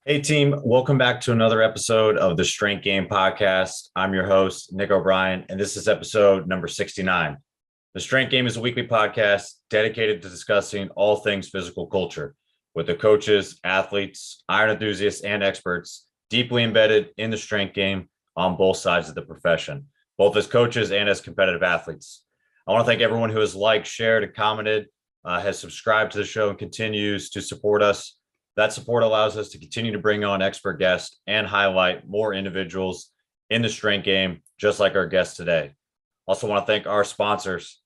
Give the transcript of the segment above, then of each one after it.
Hey team, welcome back to another episode of the Strength Game Podcast. I'm your host, Nick O'Brien, and this is episode number 69. The Strength Game is a weekly podcast dedicated to discussing all things physical culture with the coaches, athletes, iron enthusiasts, and experts deeply embedded in the strength game on both sides of the profession, both as coaches and as competitive athletes. I want to thank everyone who has liked, shared, and commented, has subscribed to the show, and continues to support us. That support allows us to continue to bring on expert guests and highlight more individuals in the strength game, just like our guest today. Also want to thank our sponsors.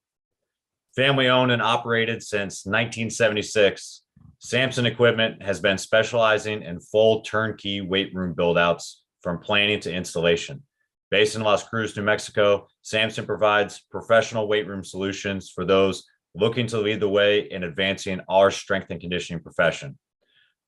Family owned and operated since 1976, Samson Equipment has been specializing in full turnkey weight room buildouts from planning to installation. Based in Las Cruces, New Mexico, Samson provides professional weight room solutions for those looking to lead the way in advancing our strength and conditioning profession.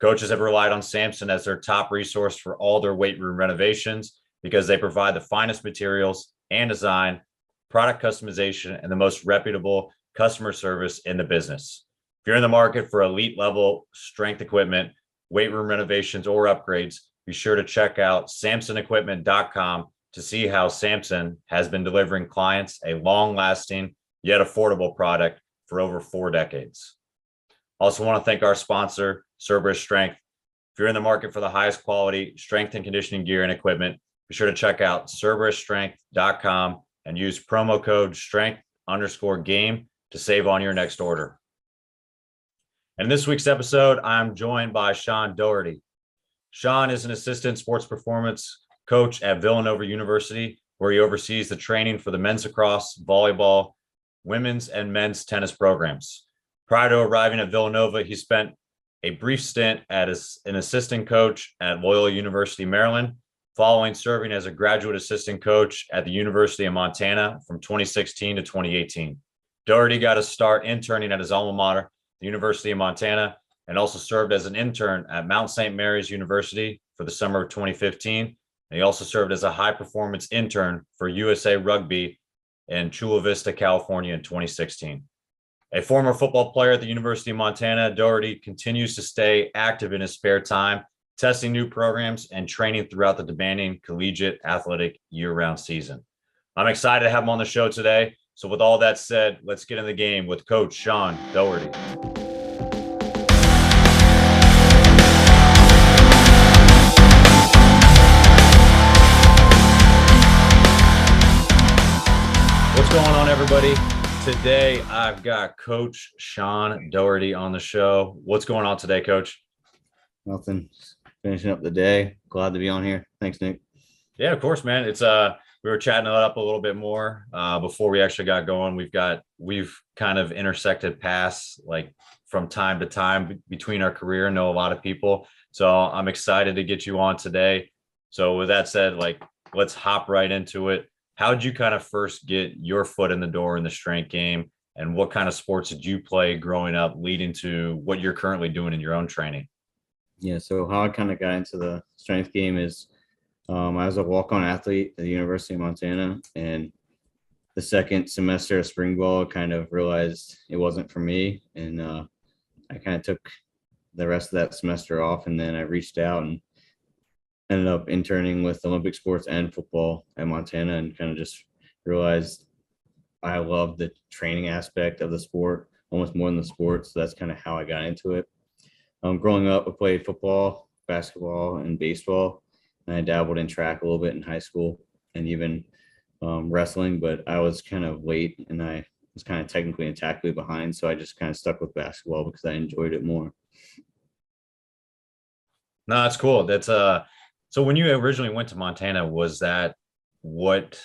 Coaches have relied on Samson as their top resource for all their weight room renovations because they provide the finest materials and design, product customization, and the most reputable customer service in the business. If you're in the market for elite level strength equipment, weight room renovations, or upgrades, be sure to check out samsonequipment.com to see how Samson has been delivering clients a long-lasting yet affordable product for over 4 decades. Also want to thank our sponsor, Cerberus Strength. If you're in the market for the highest quality strength and conditioning gear and equipment, be sure to check out cerberusstrength.com and use promo code strength_game to save on your next order. And in this week's episode, I'm joined by Sean Doherty. Sean is an assistant sports performance coach at Villanova University, where he oversees the training for the men's lacrosse, volleyball, women's and men's tennis programs. Prior to arriving at Villanova, he spent a brief stint as an assistant coach at Loyola University Maryland, following serving as a graduate assistant coach at the University of Montana from 2016 to 2018. Doherty got a start interning at his alma mater, the University of Montana, and also served as an intern at Mount St. Mary's University for the summer of 2015. And he also served as a high-performance intern for USA Rugby in Chula Vista, California in 2016. A former football player at the University of Montana, Doherty continues to stay active in his spare time, testing new programs and training throughout the demanding collegiate athletic year-round season. I'm excited to have him on the show today. So with all that said, let's get in the game with Coach Sean Doherty. What's going on, everybody? Today, I've got Coach Sean Doherty on the show. What's going on today, Coach? Nothing. Just finishing up the day. Glad to be on here. Thanks, Nick. Yeah, of course, man. It's we were chatting it up a little bit more before we actually got going. We've kind of intersected paths like from time to time between our career. Know a lot of people, so I'm excited to get you on today. So with that said, like let's hop right into it. How did you kind of first get your foot in the door in the strength game, and what kind of sports did you play growing up, leading to what you're currently doing in your own training? Yeah, so how I kind of got into the strength game is I was a walk-on athlete at the University of Montana, and the second semester of spring ball, kind of realized it wasn't for me, and I kind of took the rest of that semester off, and then I reached out and ended up interning with Olympic sports and football at Montana, and kind of just realized I love the training aspect of the sport almost more than the sport. So that's kind of how I got into it. Growing up, I played football, basketball, and baseball. And I dabbled in track a little bit in high school and even wrestling, but I was kind of late and I was kind of technically and tactically behind. So I just kind of stuck with basketball because I enjoyed it more. No, that's cool. So when you originally went to Montana, was that what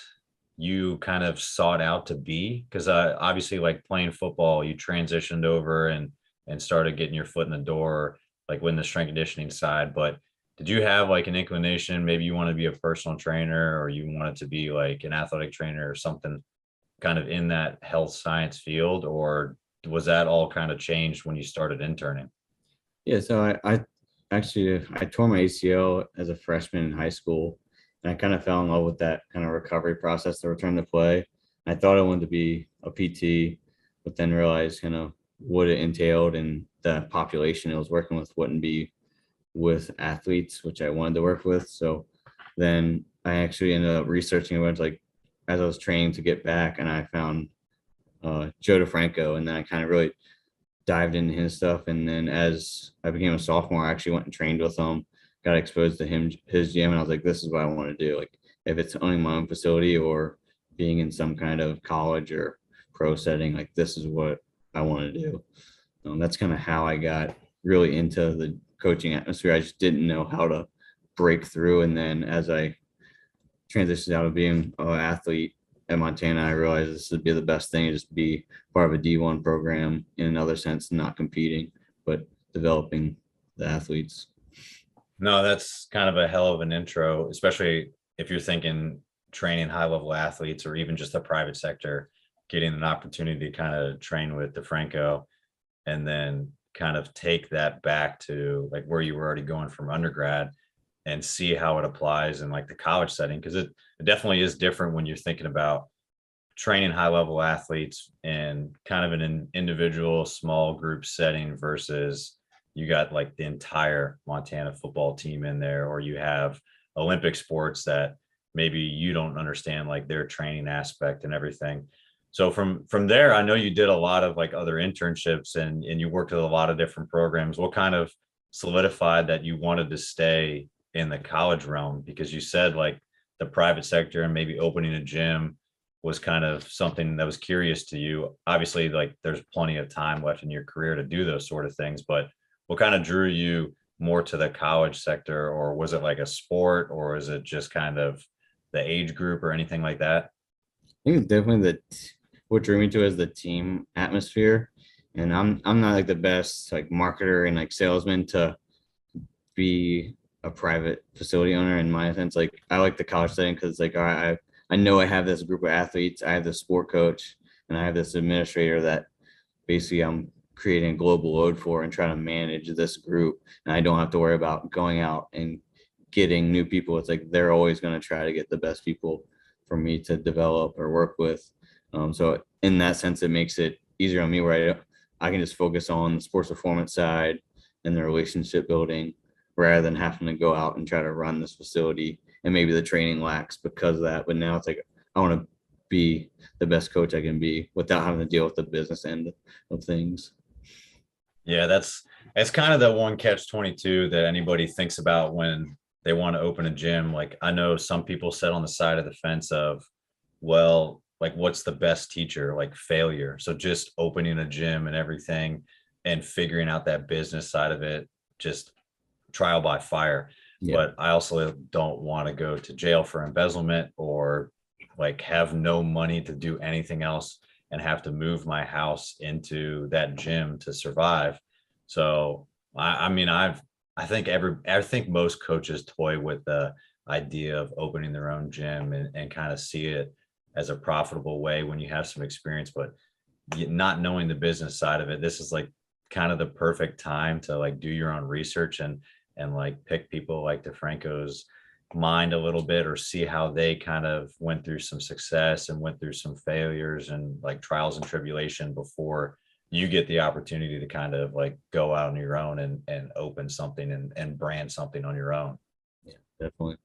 you kind of sought out to be? Because obviously, like playing football, you transitioned over and started getting your foot in the door, like with the strength conditioning side. But did you have like an inclination? Maybe you want to be a personal trainer, or you wanted to be like an athletic trainer or something, kind of in that health science field, or was that all kind of changed when you started interning? Yeah, so I actually I tore my ACL as a freshman in high school, and I kind of fell in love with that kind of recovery process, the return to play. I thought I wanted to be a PT, but then realized kind of what it entailed and the population it was working with wouldn't be with athletes, which I wanted to work with. So then I actually ended up researching a bunch, like as I was training to get back, and I found Joe DeFranco, and then I kind of really dived into his stuff. And then as I became a sophomore, I actually went and trained with him, got exposed to his gym, and I was like, this is what I want to do. Like if it's owning my own facility or being in some kind of college or pro setting, like this is what I want to do. That's kind of how I got really into the coaching atmosphere. I just didn't know how to break through. And then as I transitioned out of being an athlete at Montana, I realized this would be the best thing, just be part of a D1 program in another sense, not competing, but developing the athletes. No, that's kind of a hell of an intro, especially if you're thinking training high level athletes or even just the private sector, getting an opportunity to kind of train with DeFranco and then kind of take that back to like where you were already going from undergrad and see how it applies in like the college setting. Cause it definitely is different when you're thinking about training high level athletes in kind of an individual small group setting versus you got like the entire Montana football team in there, or you have Olympic sports that maybe you don't understand like their training aspect and everything. So from there, I know you did a lot of like other internships and you worked with a lot of different programs. What kind of solidified that you wanted to stay in the college realm? Because you said like the private sector and maybe opening a gym was kind of something that was curious to you. Obviously, like there's plenty of time left in your career to do those sort of things, but what kind of drew you more to the college sector, or was it like a sport, or is it just kind of the age group or anything like that? I think it's definitely what drew me to is the team atmosphere. And I'm not like the best like marketer and like salesman to be a private facility owner in my sense. Like I like the college setting because like I know I have this group of athletes, I have this sport coach, and I have this administrator that basically I'm creating a global load for and trying to manage this group. And I don't have to worry about going out and getting new people. It's like they're always going to try to get the best people for me to develop or work with. So in that sense, it makes it easier on me where I can just focus on the sports performance side and the relationship building rather than having to go out and try to run this facility. And maybe the training lacks because of that. But now it's like, I want to be the best coach I can be without having to deal with the business end of things. Yeah, that's kind of the one catch 22 that anybody thinks about when they want to open a gym. Like I know some people sit on the side of the fence of, well, like what's the best teacher? Like failure. So just opening a gym and everything and figuring out that business side of it, just trial by fire. Yeah. But I also don't want to go to jail for embezzlement or like have no money to do anything else and have to move my house into that gym to survive. So I mean, I think most coaches toy with the idea of opening their own gym and kind of see it as a profitable way when you have some experience, but not knowing the business side of it, this is like kind of the perfect time to like do your own research and like pick people like DeFranco's mind a little bit or see how they kind of went through some success and went through some failures and like trials and tribulation before you get the opportunity to kind of like go out on your own and open something and brand something on your own. Yeah, definitely.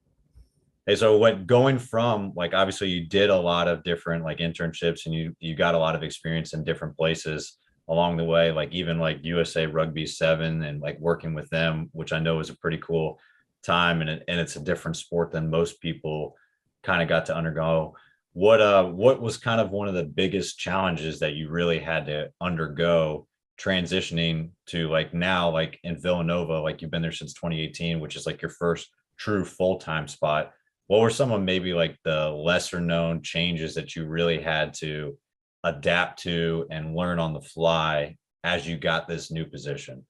Hey, so what going from like obviously you did a lot of different like internships and you got a lot of experience in different places along the way, like even like USA Rugby 7 and like working with them, which I know is a pretty cool time and it's a different sport than most people kind of got to undergo. What was kind of one of the biggest challenges that you really had to undergo transitioning to like now like in Villanova, like you've been there since 2018, which is like your first true full-time spot. What were some of maybe like the lesser known changes that you really had to adapt to and learn on the fly as you got this new position?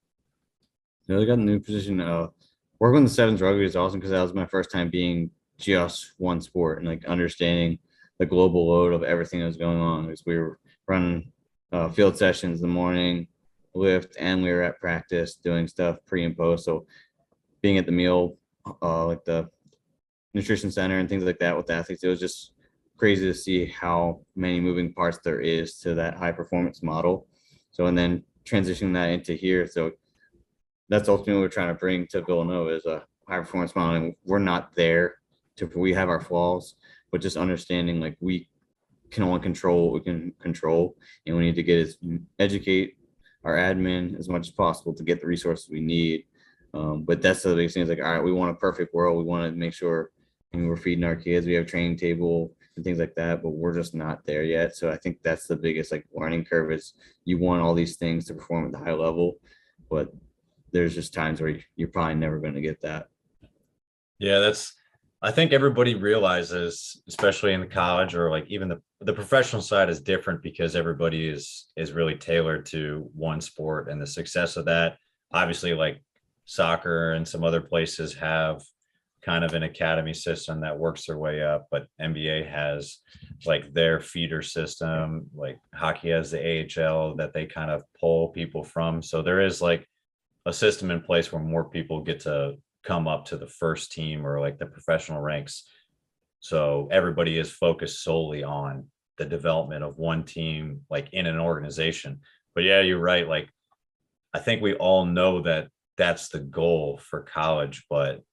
I got a new position. Working with the sevens rugby is awesome because that was my first time being just one sport and like understanding the global load of everything that was going on. Because we were running field sessions in the morning, lift, and we were at practice doing stuff pre and post. So being at the meal, like the nutrition center and things like that with the athletes, it was just crazy to see how many moving parts there is to that high performance model. So and then transitioning that into here. So that's ultimately what we're trying to bring to Villanova is a high performance model. And we're not there we have our flaws, but just understanding like we can only control what we can control, and we need to educate our admin as much as possible to get the resources we need. But that's the biggest thing is like, all right, we want a perfect world. We want to make sure we're feeding our kids. We have a training table and things like that, but we're just not there yet. So I think that's the biggest like learning curve is you want all these things to perform at the high level, but there's just times where you're probably never going to get that. Yeah, I think everybody realizes, especially in the college or like even the professional side is different because everybody is really tailored to one sport, and the success of that, obviously like soccer and some other places have kind of an academy system that works their way up, but NBA has like their feeder system, like hockey has the AHL that they kind of pull people from. So there is like a system in place where more people get to come up to the first team or like the professional ranks. So everybody is focused solely on the development of one team, like in an organization. But yeah, you're right. Like, I think we all know that that's the goal for college, but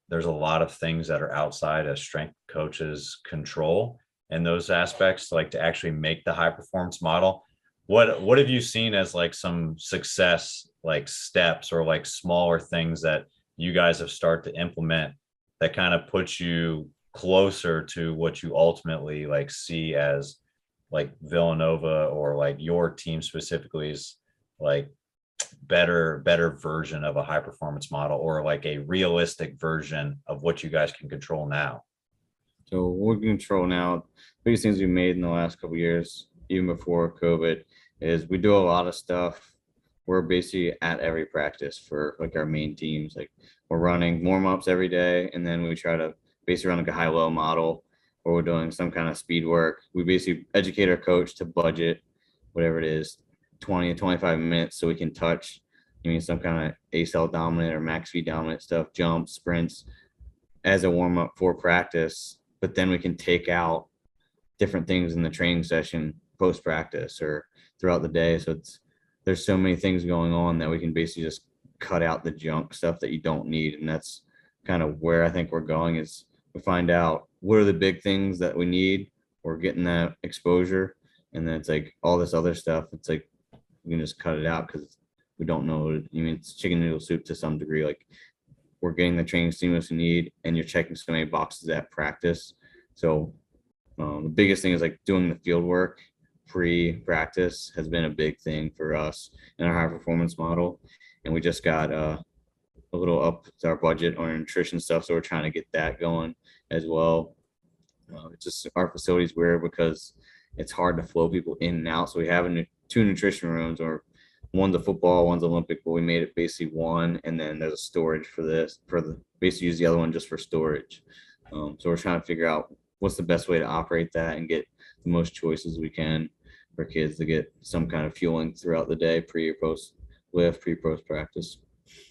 there's a lot of things that are outside of strength coaches' control in those aspects, like to actually make the high performance model. What have you seen as like some success, like steps or like smaller things that you guys have started to implement that kind of puts you closer to what you ultimately like see as like Villanova or like your team specifically is like better version of a high performance model or like a realistic version of what you guys can control now? So what we control now, biggest things we made in the last couple of years, even before COVID, is we do a lot of stuff. We're basically at every practice for like our main teams. Like we're running warm-ups every day, and then we try to basically run like a high-low model where we're doing some kind of speed work. We basically educate our coach to budget whatever it is, 20 to 25 minutes so we can touch some kind of ACL dominant or max speed dominant stuff, jumps, sprints as a warm-up for practice. But then we can take out different things in the training session post practice or throughout the day. So there's so many things going on that we can basically just cut out the junk stuff that you don't need. And that's kind of where I think we're going is we find out what are the big things that we need. We're getting that exposure. And then it's like all this other stuff. It's like, we can just cut it out because we don't know. It's chicken noodle soup to some degree. Like we're getting the training stimulus we need, and you're checking so many boxes at practice. So the biggest thing is like doing the field work pre-practice has been a big thing for us in our high performance model. And we just got a little up to our budget on nutrition stuff. So we're trying to get that going as well. It's just our facility's weird because it's hard to flow people in and out. So we have two nutrition rooms, or one's a football, one's Olympic, but we made it basically one. And then there's a storage for basically use the other one just for storage. So we're trying to figure out what's the best way to operate that and get the most choices we can for kids to get some kind of fueling throughout the day, pre or post lift, pre-post practice.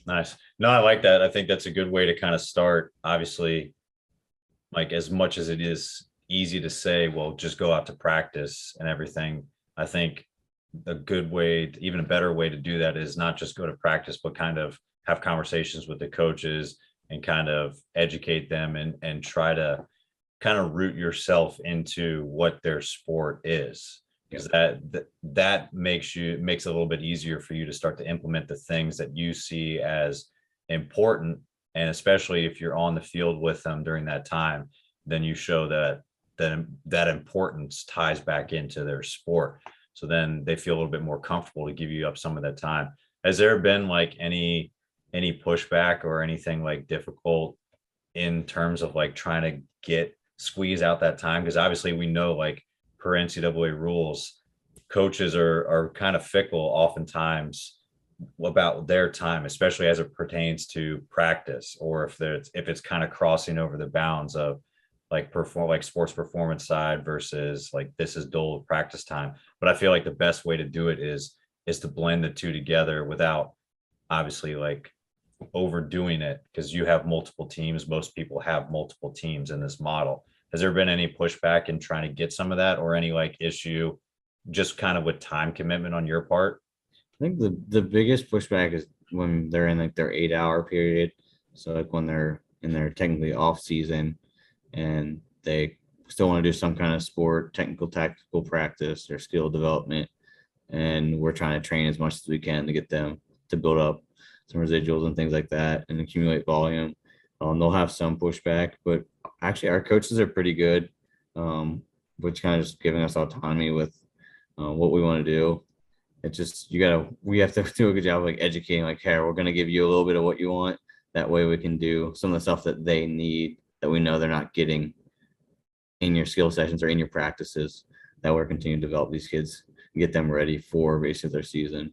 Nice. No, I like that. I think that's a good way to kind of start. Obviously, like as much as it is easy to say, well, just go out to practice and everything, I think a good way, even a better way to do that is not just go to practice, but kind of have conversations with the coaches and kind of educate them and try to kind of root yourself into what their sport is, because that makes it a little bit easier for you to start to implement the things that you see as important. And especially if you're on the field with them during that time, then you show that importance ties back into their sport. So then they feel a little bit more comfortable to give you up some of that time. Has there been like any pushback or anything like difficult in terms of like trying to squeeze out that time? Because obviously we know like per NCAA rules, coaches are kind of fickle oftentimes about their time, especially as it pertains to practice, or if it's kind of crossing over the bounds of like sports performance side versus like this is dull practice time. But I feel like the best way to do it is to blend the two together without obviously like overdoing it, because you have multiple teams. Most people have multiple teams in this model. Has there been any pushback in trying to get some of that, or any like issue just kind of with time commitment on your part? I think the biggest pushback is when they're in like their 8-hour period. So like when they're in their technically off season and they still want to do some kind of sport, technical, tactical practice or skill development. And we're trying to train as much as we can to get them to build up some residuals and things like that and accumulate volume. They'll have some pushback, but actually our coaches are pretty good, which kind of just giving us autonomy with what we want to do. It's just we have to do a good job of like educating, like, hey, we're gonna give you a little bit of what you want. That way we can do some of the stuff that they need that we know they're not getting in your skill sessions or in your practices. That we're continuing to develop these kids and get them ready for basically their season.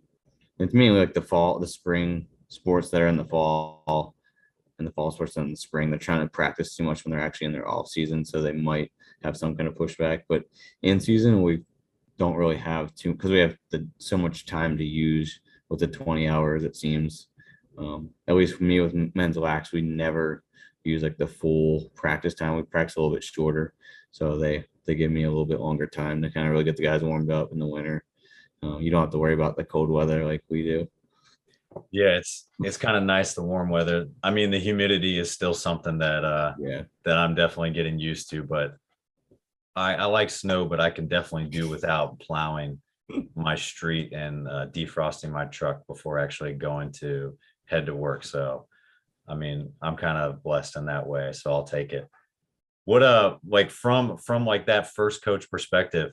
It's mainly like the spring sports that are in the fall, and the fall sports in the spring. They're trying to practice too much when they're actually in their off season, so they might have some kind of pushback. But in season, we don't really have to because we have so much time to use with the 20 hours. It seems, at least for me with men's lax, we never use like the full practice time. We practice a little bit shorter, so they give me a little bit longer time to kind of really get the guys warmed up in the winter. You don't have to worry about the cold weather like we do. Yeah, it's kind of nice the warm weather. I mean, the humidity is still something that I'm definitely getting used to, but I like snow, but I can definitely do without plowing my street and defrosting my truck before actually going to head to work. So, I mean, I'm kind of blessed in that way, so I'll take it. What like from like that first coach perspective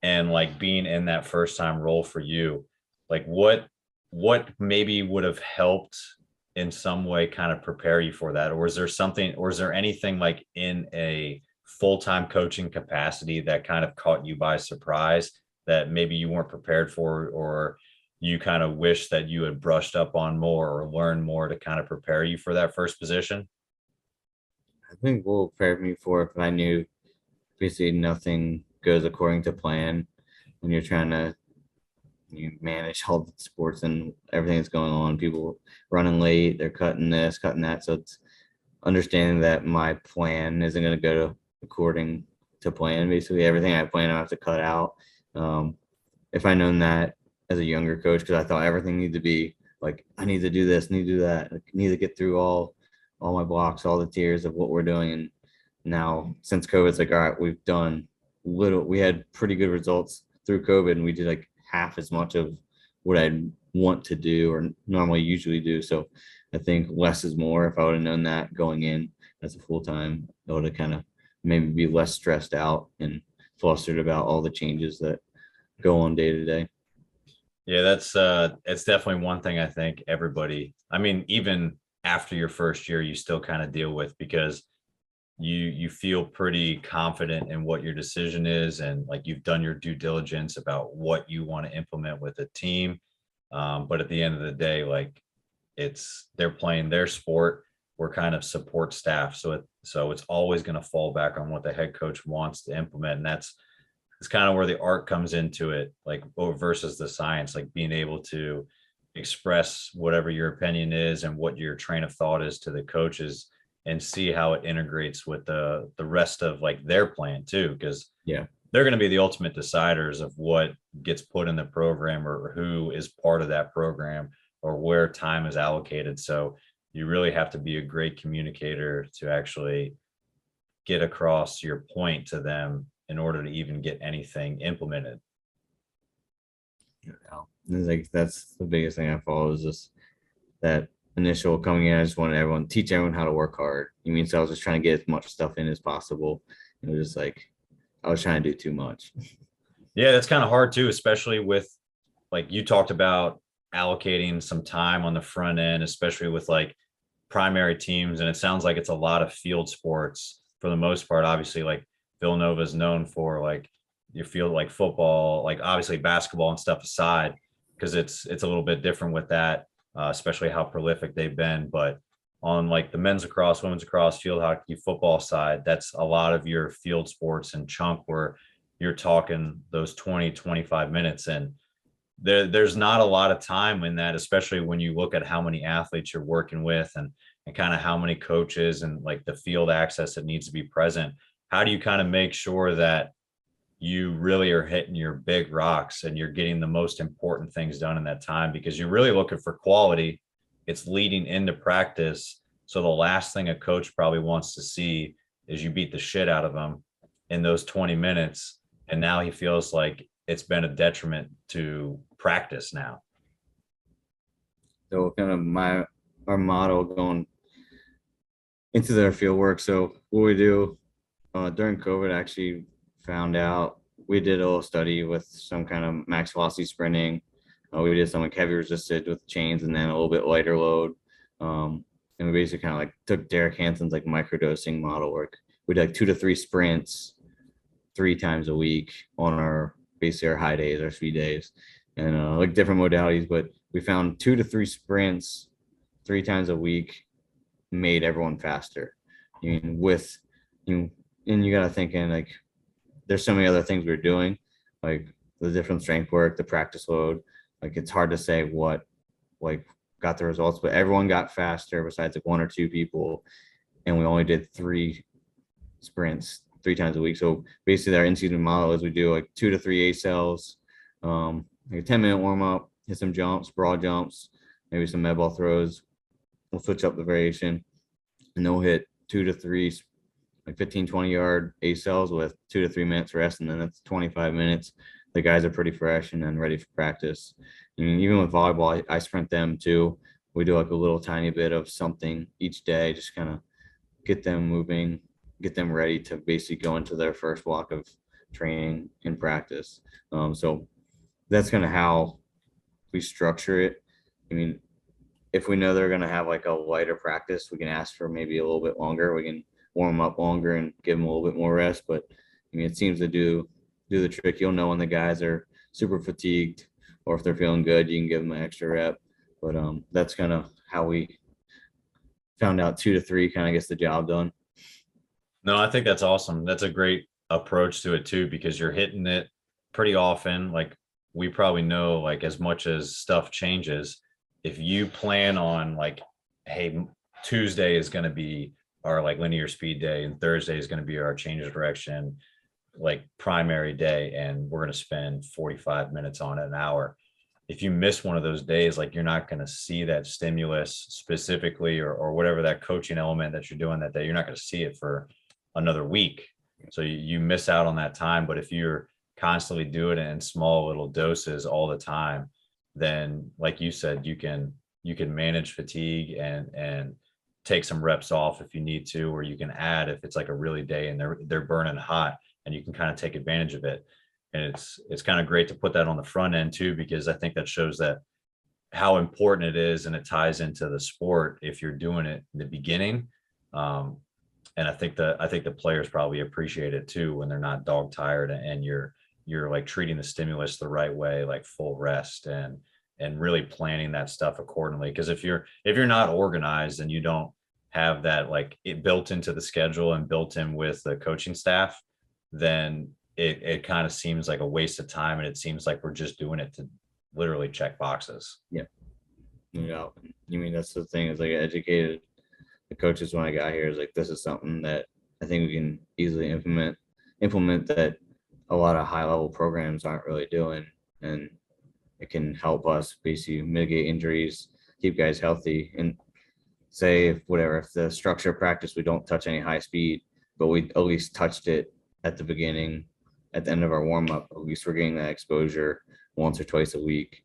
and like being in that first time role for you, like what maybe would have helped in some way kind of prepare you for that? Or is there something, or is there anything like in a full-time coaching capacity that kind of caught you by surprise that maybe you weren't prepared for, or you kind of wish that you had brushed up on more or learned more to kind of prepare you for that first position? I think what prepared me for if I knew basically nothing goes according to plan when you're trying to you manage all the sports and everything that's going on. People running late, they're cutting this, cutting that. So it's understanding that my plan isn't going to go according to plan. Basically, everything I plan, I have to cut out. If I known that as a younger coach, because I thought everything needed to be like, I need to do this, need to do that, I need to get through all my blocks, all the tiers of what we're doing. And now since COVID, it's like, all right, we've done we had pretty good results through COVID, and we did like half as much of what I'd want to do or normally usually do. So I think less is more. If I would have known that going in as a full time, it would have kind of maybe be less stressed out and flustered about all the changes that go on day to day. Yeah, that's it's definitely one thing I think everybody, I mean, even after your first year, you still kind of deal with, because you feel pretty confident in what your decision is, and like you've done your due diligence about what you want to implement with a team. But at the end of the day, like they're playing their sport. We're kind of support staff, so it's always going to fall back on what the head coach wants to implement, and it's kind of where the art comes into it, like versus the science, like being able to express whatever your opinion is and what your train of thought is to the coaches, and see how it integrates with the rest of like their plan too, because Yeah. they're going to be the ultimate deciders of what gets put in the program, or who is part of that program, or where time is allocated. So you really have to be a great communicator to actually get across your point to them in order to even get anything implemented. It's like that's the biggest thing I follow is just that initial coming in. I just wanted everyone teach everyone how to work hard. You mean so I was just trying to get as much stuff in as possible. It was just like I was trying to do too much. Yeah, that's kind of hard too, especially with, like you talked about, allocating some time on the front end, especially with like primary teams. And it sounds like it's a lot of field sports for the most part. Obviously, like Villanova is known for like your field, like football, like obviously basketball and stuff aside, because it's a little bit different with that, especially how prolific they've been. But on like the men's lacrosse, women's lacrosse, field hockey, football side, that's a lot of your field sports and chunk where you're talking those 20-25 minutes. And there's not a lot of time in that, especially when you look at how many athletes you're working with, and kind of how many coaches and like the field access that needs to be present. How do you kind of make sure that you really are hitting your big rocks and you're getting the most important things done in that time? Because you're really looking for quality, it's leading into practice. So the last thing a coach probably wants to see is you beat the shit out of him in those 20 minutes. And now he feels like it's been a detriment to practice now. So kind of our model going into their field work. So what we do during COVID, I actually found out we did a little study with some kind of max velocity sprinting. We did some like heavy resisted with chains and then a little bit lighter load. And we basically kind of like took Derek Hanson's like microdosing model work. We did like 2 to 3 sprints 3 times a week on our basically our high days, our speed days, and like different modalities. But we found 2 to 3 sprints 3 times a week made everyone faster. I mean, with you, and you got to think in like there's so many other things we're doing, like the different strength work, the practice load. Like it's hard to say what like got the results, but everyone got faster besides like 1 or 2 people, and we only did 3 sprints 3 times a week. So basically, our in-season model is we do like 2 to 3 A cells, like a 10-minute warm up, hit some jumps, broad jumps, maybe some med ball throws. We'll switch up the variation, and then we'll hit 2 to 3 like 15, 20-yard A cells with 2 to 3 minutes rest, and then that's 25 minutes. The guys are pretty fresh and then ready for practice. I mean, even with volleyball, I sprint them too. We do like a little tiny bit of something each day, just kind of get them moving, get them ready to basically go into their first block of training and practice. So that's kind of how we structure it. I mean, if we know they're going to have like a lighter practice, we can ask for maybe a little bit longer. We can warm up longer and give them a little bit more rest. But I mean, it seems to do the trick. You'll know when the guys are super fatigued or if they're feeling good, you can give them an extra rep. But that's kind of how we found out 2 to 3 kind of gets the job done. No, I think that's awesome. That's a great approach to it too, because you're hitting it pretty often. Like we probably know, like as much as stuff changes, if you plan on like, hey, Tuesday is going to be our like linear speed day and Thursday is going to be our change of direction, like primary day, and we're going to spend 45 minutes on it, an hour. If you miss one of those days, like you're not going to see that stimulus specifically or whatever that coaching element that you're doing that day, you're not going to see it for another week. So you miss out on that time. But if you're constantly doing it in small little doses all the time, then like you said, you can manage fatigue and take some reps off if you need to, or you can add if it's like a really day and they're burning hot, and you can kind of take advantage of it. And it's kind of great to put that on the front end too, because I think that shows that how important it is, and it ties into the sport if you're doing it in the beginning. And I think the players probably appreciate it too when they're not dog tired and you're like treating the stimulus the right way, like full rest and really planning that stuff accordingly. Because if you're not organized and you don't have that like it built into the schedule and built in with the coaching staff, then it kind of seems like a waste of time, and it seems like we're just doing it to literally check boxes. Yeah. Yeah. I mean, that's the thing is like educated the coaches when I got here is like, this is something that I think we can easily implement that a lot of high level programs aren't really doing. And it can help us basically mitigate injuries, keep guys healthy, and say if the structure of practice, we don't touch any high speed, but we at least touched it at the beginning, at the end of our warm up, at least we're getting that exposure once or twice a week.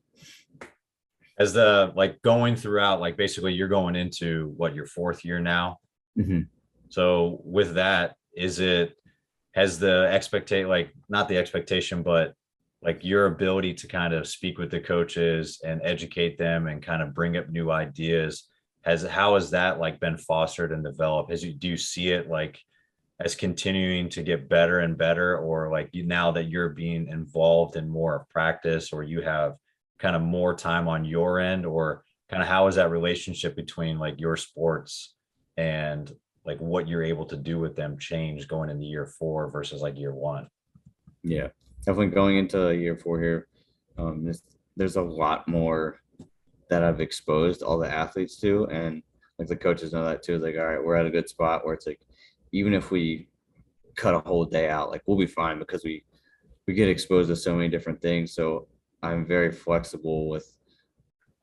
As the like going throughout, like basically you're going into what, your 4th year now. Mm-hmm. So with that, has the expectation, like not the expectation, but like your ability to kind of speak with the coaches and educate them and kind of bring up new ideas, how has that like been fostered and developed? Do you see it like as continuing to get better and better, or like now that you're being involved in more of practice, or you have kind of more time on your end, or kind of how is that relationship between like your sports and like what you're able to do with them change going into year 4 versus like year 1? Yeah, definitely going into year 4 here. There's a lot more that I've exposed all the athletes to, and like the coaches know that too. It's like, all right, we're at a good spot where it's like, even if we cut a whole day out, like we'll be fine because we get exposed to so many different things. So I'm very flexible with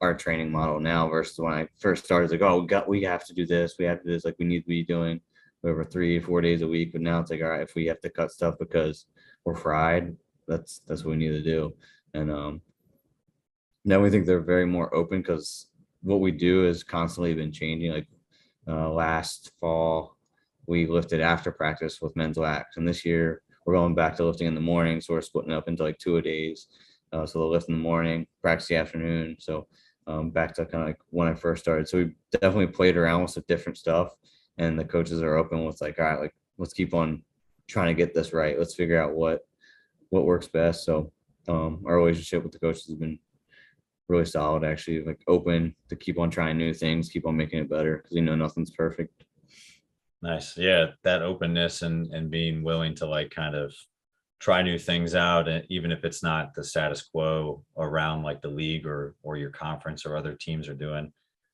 our training model now versus when I first started. It's like, oh, we have to do this. We have to do this. Like we need to be doing over 3-4 days a week. But now it's like, all right, if we have to cut stuff because we're fried, that's what we need to do. And now we think they're very more open because what we do has constantly been changing. Like last fall, we lifted after practice with men's lax, and this year we're going back to lifting in the morning. So we're splitting up into like 2-a-days. So they'll lift in the morning, practice the afternoon. So back to kind of like when I first started. So we definitely played around with some different stuff, and the coaches are open with like, all right, like let's keep on trying to get this right. Let's figure out what works best. So our relationship with the coaches has been really solid, actually, like open to keep on trying new things, keep on making it better because nothing's perfect. Nice. Yeah, that openness and being willing to like kind of try new things out, and even if it's not the status quo around like the league or your conference or other teams are doing,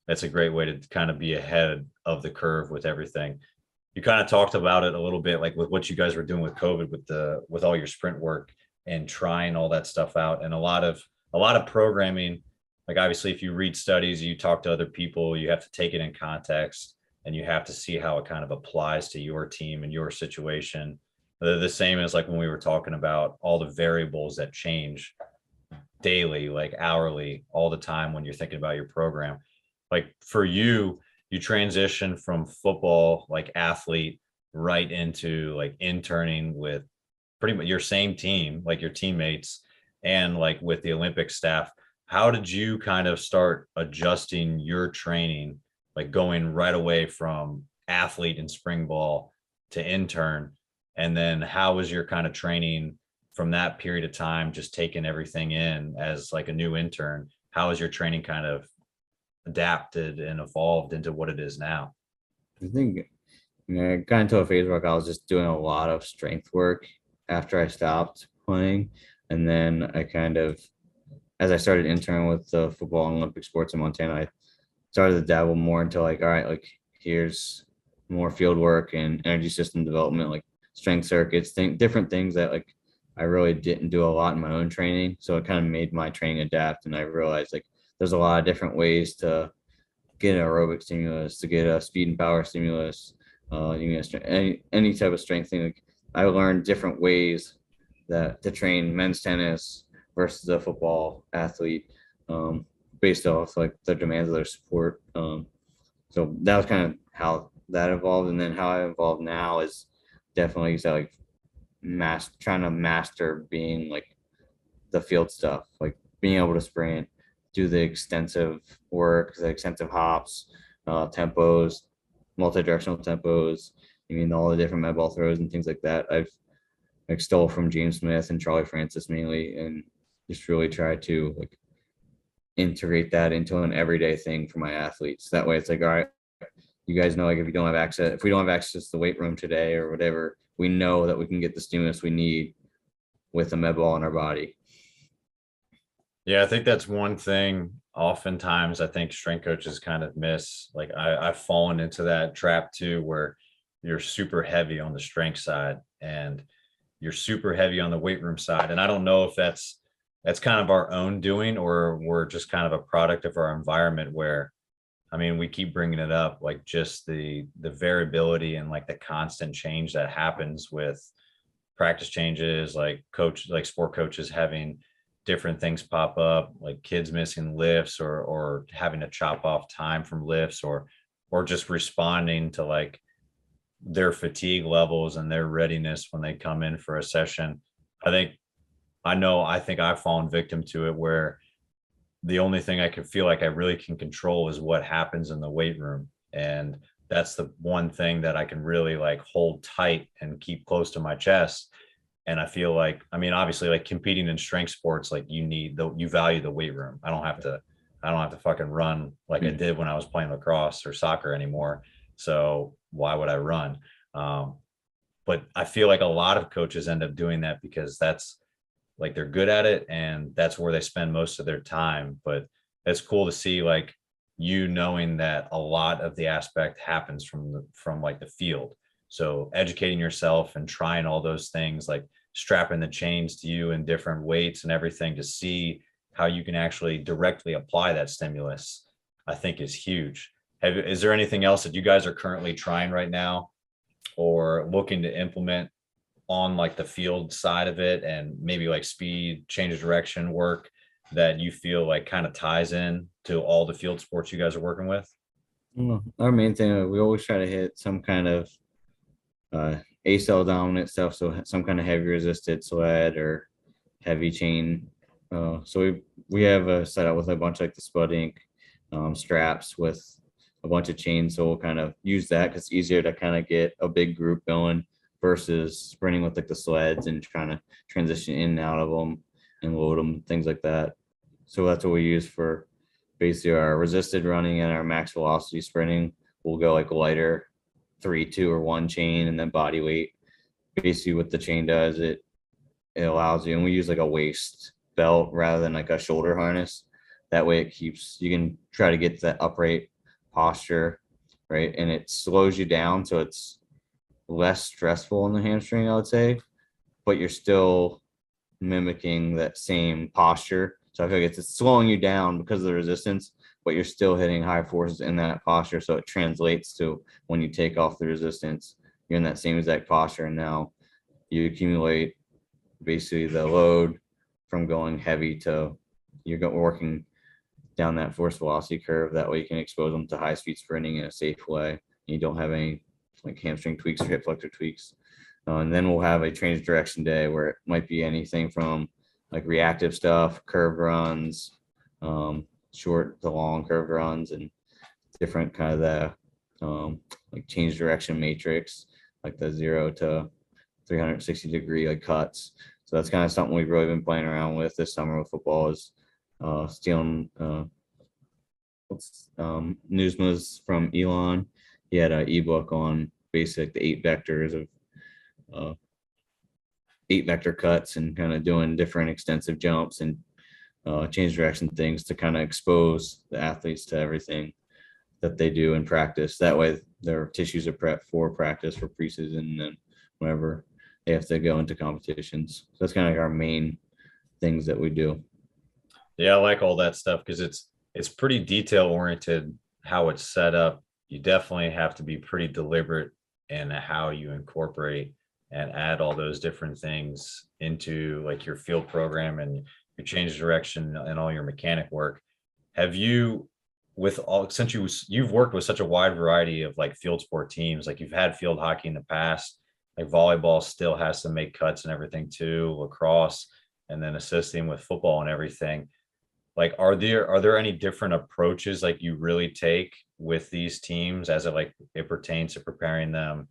that's a great way to kind of be ahead of the curve with everything. You kind of talked about it a little bit, like with what you guys were doing with COVID, with all your sprint work and trying all that stuff out, and a lot of programming. Like obviously, if you read studies, you talk to other people, you have to take it in context, and you have to see how it kind of applies to your team and your situation. The same as like when we were talking about all the variables that change daily, like hourly, all the time when you're thinking about your program. Like for you, you transition from football, like athlete, right into like interning with pretty much your same team, like your teammates, and like with the Olympic staff. How did you kind of start adjusting your training, like going right away from athlete and spring ball to intern? And then how was your kind of training from that period of time, just taking everything in as like a new intern? How has your training kind of adapted and evolved into what it is now? I think I got into a phase where I was just doing a lot of strength work after I stopped playing. And then I kind of, as I started interning with the football and Olympic sports in Montana, I started to dabble more into like, all right, like here's more field work and energy system development, like strength circuits, different things that like I really didn't do a lot in my own training. So it kind of made my training adapt. And I realized like there's a lot of different ways to get an aerobic stimulus, to get a speed and power stimulus, any type of strength thing. Like I learned different ways that to train men's tennis versus a football athlete, based off like the demands of their sport. So that was kind of how that evolved, and then how I evolved now is definitely like trying to master being like the field stuff, like being able to sprint, do the extensive work, the extensive hops, tempos, multi-directional tempos. I mean, all the different med ball throws and things like that. I've like stole from James Smith and Charlie Francis mainly, and just really try to like integrate that into an everyday thing for my athletes. That way it's like, all right, you guys know, like if we don't have access to the weight room today or whatever, we know that we can get the stimulus we need with a med ball in our body. Yeah, I think that's one thing oftentimes I think strength coaches kind of miss. Like I've fallen into that trap too, where you're super heavy on the strength side and you're super heavy on the weight room side. And I don't know if that's kind of our own doing, or we're just kind of a product of our environment where, I mean, we keep bringing it up, like just the variability and like the constant change that happens with practice changes, like sport coaches having different things pop up, like kids missing lifts or having to chop off time from lifts, or just responding to like their fatigue levels and their readiness when they come in for a session. I think I've fallen victim to it, where the only thing I can feel like I really can control is what happens in the weight room. And that's the one thing that I can really like hold tight and keep close to my chest. And I feel like, I mean, obviously like competing in strength sports, like you value the weight room. I don't have to fucking run like I did when I was playing lacrosse or soccer anymore. So why would I run? But I feel like a lot of coaches end up doing that because that's like they're good at it and that's where they spend most of their time. But it's cool to see like you knowing that a lot of the aspect happens from like the field. So educating yourself and trying all those things, like strapping the chains to you in different weights and everything, to see how you can actually directly apply that stimulus, I think is huge. Is there anything else that you guys are currently trying right now or looking to implement on like the field side of it, and maybe like speed, change of direction work that you feel like kind of ties in to all the field sports you guys are working with? Well, our main thing, we always try to hit some kind of ACell dominant stuff, so some kind of heavy resisted sled or heavy chain. So we have a setup with a bunch of like the Spud Inc. Straps with a bunch of chains. So we'll kind of use that because it's easier to kind of get a big group going versus sprinting with like the sleds and trying to transition in and out of them and load them, things like that. So that's what we use for basically our resisted running and our max velocity sprinting. We'll go like lighter 3, 2, or 1 chain and then body weight. Basically what the chain does, it allows you, and we use like a waist belt rather than like a shoulder harness. That way it keeps, you can try to get that upright posture, right? And it slows you down. So it's less stressful on the hamstring, I would say, but you're still mimicking that same posture. So I feel like it's slowing you down because of the resistance, but you're still hitting high forces in that posture. So it translates to when you take off the resistance, you're in that same exact posture. And now you accumulate basically the load from going heavy to you're working down that force velocity curve. That way you can expose them to high speed sprinting in a safe way. You don't have any like hamstring tweaks or hip flexor tweaks. And then we'll have a change of direction day where it might be anything from like reactive stuff, curved runs, short to long curved runs, and different kind of the like change direction matrix, like the 0 to 360-degree like cuts. So that's kind of something we've really been playing around with this summer with football is stealing Newsma's from Elon. He had an ebook on basic the 8 vectors of 8 vector cuts and kind of doing different extensive jumps and change direction things to kind of expose the athletes to everything that they do in practice. That way their tissues are prepped for practice for preseason and then whenever they have to go into competitions. So that's kind of like our main things that we do. Yeah, I like all that stuff because it's pretty detail oriented how it's set up. You definitely have to be pretty deliberate in how you incorporate and add all those different things into like your field program and your change of direction and all your mechanic work. Have you, with all, since you've worked with such a wide variety of like field sport teams, like you've had field hockey in the past, like volleyball still has to make cuts and everything too, lacrosse, and then assisting with football and everything. Like, are there any different approaches like you really take with these teams as it pertains to preparing them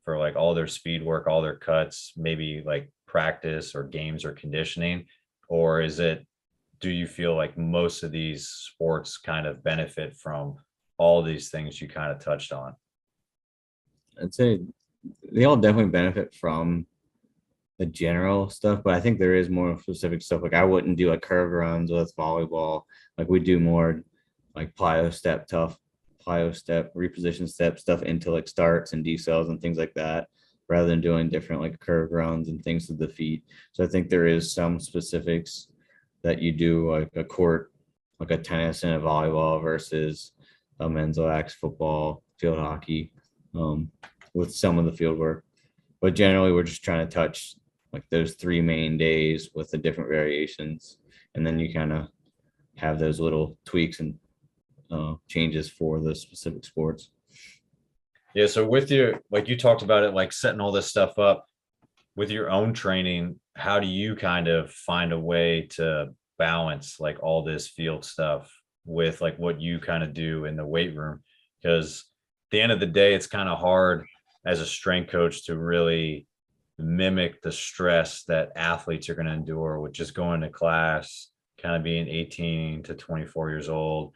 for like all their speed work, all their cuts, maybe like practice or games or conditioning? Or do you feel like most of these sports kind of benefit from all these things you kind of touched on? I'd say they all definitely benefit from the general stuff, but I think there is more specific stuff. Like I wouldn't do like curve runs with volleyball. Like we do more like plyo step, reposition step stuff into like starts and decels and things like that, rather than doing different like curve runs and things to the feet. So I think there is some specifics that you do like a court, like a tennis and a volleyball versus a men's lax football, field hockey, with some of the field work. But generally we're just trying to touch like those 3 main days with the different variations. And then you kind of have those little tweaks and changes for the specific sports. Yeah. So with your, like you talked about it, like setting all this stuff up with your own training, how do you kind of find a way to balance like all this field stuff with like what you kind of do in the weight room? Because at the end of the day, it's kind of hard as a strength coach to really mimic the stress that athletes are going to endure with just going to class, kind of being 18 to 24 years old,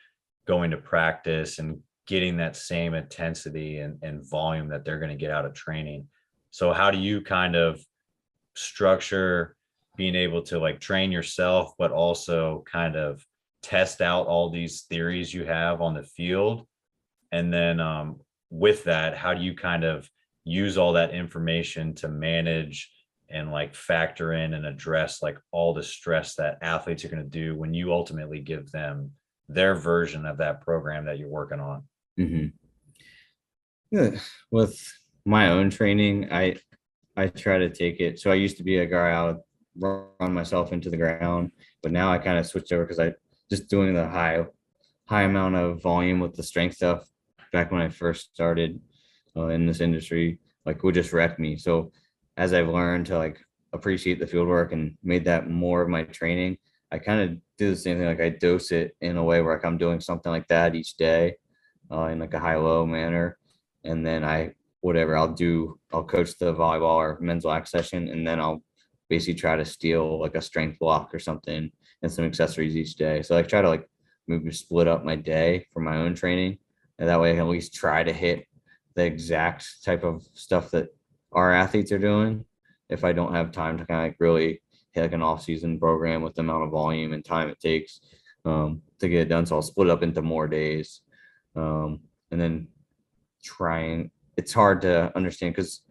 going to practice and getting that same intensity and volume that they're going to get out of training. So how do you kind of structure being able to like train yourself, but also kind of test out all these theories you have on the field? And then with that, how do you kind of use all that information to manage and like factor in and address like all the stress that athletes are going to do when you ultimately give them their version of that program that you're working on? Mm-hmm. Yeah. With my own training, I try to take it. So I used to be a guy, I would run myself into the ground, but now I kind of switched over because I just doing the high amount of volume with the strength stuff back when I first started in this industry, like would just wreck me. So as I've learned to like appreciate the field work and made that more of my training, I kind of do the same thing. Like I dose it in a way where like I'm doing something like that each day in like a high-low manner. And then I'll coach the volleyball or men's lax session, and then I'll basically try to steal like a strength block or something and some accessories each day. So I try to like maybe split up my day for my own training. And that way I can at least try to hit the exact type of stuff that our athletes are doing. If I don't have time to kind of like really hit like an off-season program with the amount of volume and time it takes to get it done. So I'll split up into more days. And then it's hard to understand because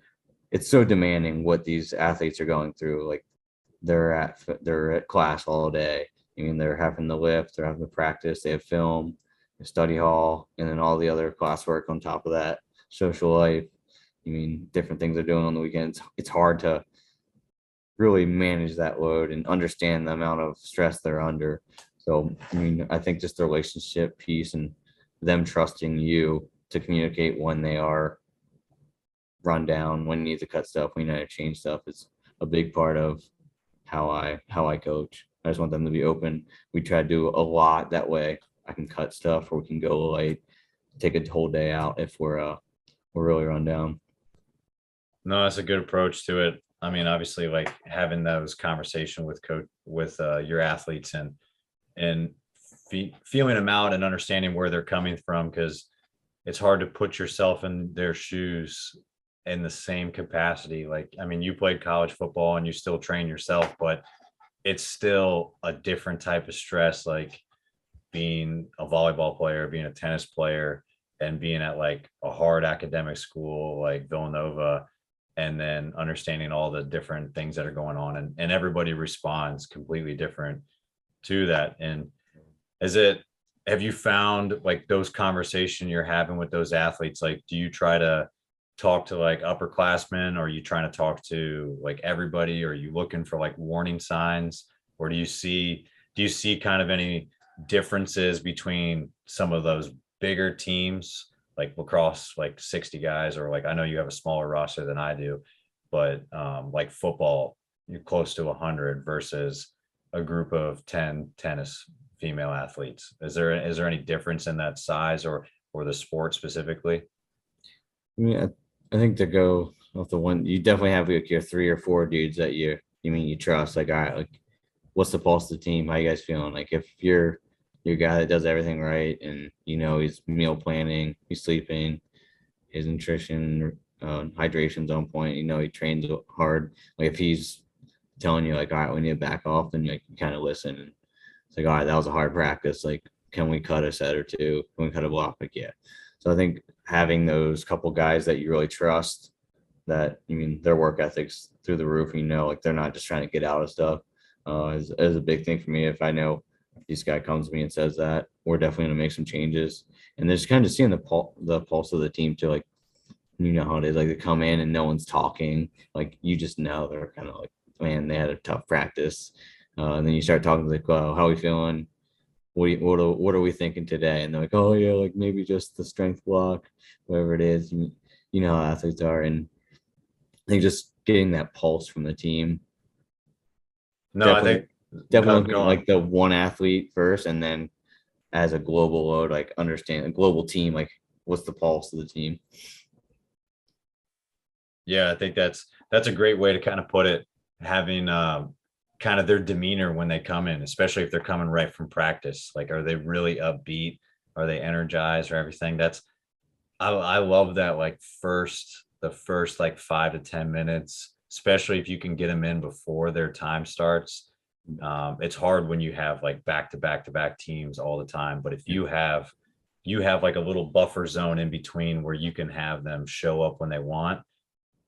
it's so demanding what these athletes are going through. Like they're at class all day. I mean, they're having to lift, they're having to practice, they have film, study hall, and then all the other classwork on top of that, social life. I mean, different things they're doing on the weekends. It's hard to really manage that load and understand the amount of stress they're under. So, I mean, I think just the relationship piece and them trusting you to communicate when they are run down, when you need to cut stuff, when you need to change stuff is a big part of how I coach. I just want them to be open. We try to do a lot that way. I can cut stuff or we can go late, take a whole day out if we're really run down. No, that's a good approach to it. I mean, obviously, like having those conversation with your athletes and feeling them out and understanding where they're coming from, because it's hard to put yourself in their shoes in the same capacity. Like, I mean, you played college football and you still train yourself, but it's still a different type of stress, like being a volleyball player, being a tennis player, and being at like a hard academic school like Villanova, and then understanding all the different things that are going on, and everybody responds completely different to that. And is it, have you found like those conversation you're having with those athletes, like do you try to talk to like upperclassmen, or are you trying to talk to like everybody, or are you looking for like warning signs, or do you see kind of any differences between some of those bigger teams like lacrosse, like 60 guys, or like I know you have a smaller roster than I do, but like football, you're close to 100 versus a group of 10 tennis female athletes? Is there any difference in that size or the sport specifically? I mean, I think to go off the one, you definitely have like your 3 or 4 dudes that you trust. Like, all right, like, what's the pulse of the team? How you guys feeling? Like, if you're your guy that does everything right, and he's meal planning, he's sleeping, his nutrition, hydration's on point. He trains hard. Like, if he's telling you like, all right, we need to back off, then you kind of listen. And it's like, all right, that was a hard practice. Like, can we cut a set or two? Can we cut a block? Like, yeah. So I think having those couple guys that you really trust, that their work ethics through the roof, like they're not just trying to get out of stuff, is a big thing for me. If I know this guy comes to me and says that, we're definitely going to make some changes. And they're just kind of seeing the pulse of the team too. Like, how it is. Like, they come in and no one's talking. Like, just know they're kind of like, man, they had a tough practice. And then you start talking like, well, how are we feeling? What are we thinking today? And they're like, oh yeah, like maybe just the strength block, whatever it is. You know how athletes are, and I think just getting that pulse from the team. No, I think Definitely go looking at on. like the one athlete first, and then as a global load, like understand a global team, like what's the pulse of the team. Yeah, I think that's a great way to kind of put it. Having kind of their demeanor when they come in, especially if they're coming right from practice. Like, are they really upbeat? Are they energized or everything? I love that. Like the first like 5 to 10 minutes, especially if you can get them in before their time starts. It's hard when you have like back to back to back teams all the time, but if you have like a little buffer zone in between where you can have them show up when they want,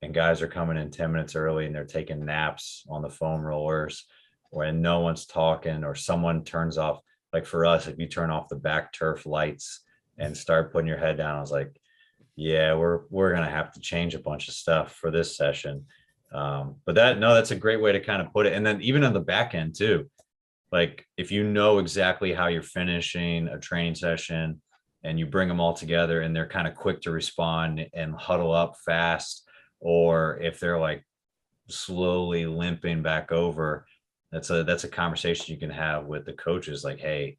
and guys are coming in 10 minutes early and they're taking naps on the foam rollers, when no one's talking, or someone turns off, like for us, if you turn off the back turf lights and start putting your head down, I was like, yeah, we're gonna have to change a bunch of stuff for this session. But that's a great way to kind of put it. And then even on the back end too, like if you know exactly how you're finishing a training session and you bring them all together and they're kind of quick to respond and huddle up fast, or if they're like slowly limping back over, that's a conversation you can have with the coaches, like, hey,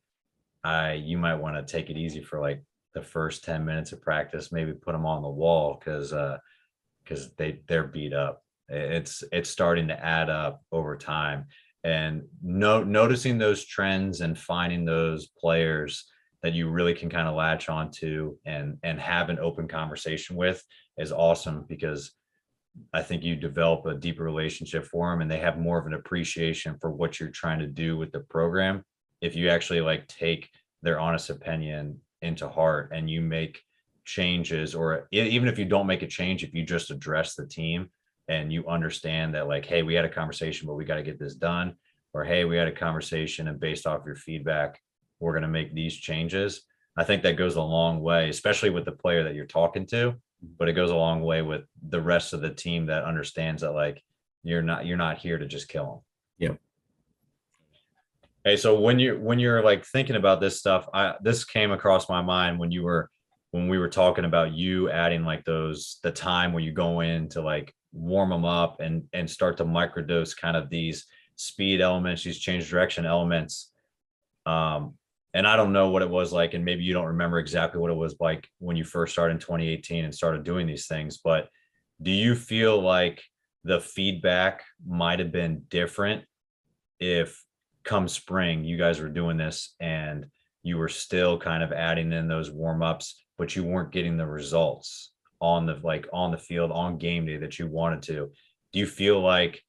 you might want to take it easy for like the first 10 minutes of practice, maybe put them on the wall because they're beat up. It's starting to add up over time. And noticing those trends and finding those players that you really can kind of latch onto and have an open conversation with is awesome, because I think you develop a deeper relationship for them and they have more of an appreciation for what you're trying to do with the program. If you actually like take their honest opinion into heart and you make changes, or even if you don't make a change, if you just address the team and you understand that, like, hey, we had a conversation, but we got to get this done, or hey, we had a conversation and based off your feedback, we're going to make these changes. I think that goes a long way, especially with the player that you're talking to, but it goes a long way with the rest of the team that understands that, like, you're not here to just kill them. Yeah. Hey, so when you're like thinking about this stuff, this came across my mind when we were talking about you adding like the time where you go in to like warm them up and start to microdose kind of these speed elements, these change direction elements. And I don't know what it was like, and maybe you don't remember exactly what it was like when you first started in 2018 and started doing these things, but do you feel like the feedback might have been different if come spring you guys were doing this and you were still kind of adding in those warm-ups, but you weren't getting the results on the field on game day that you wanted to? Do you feel like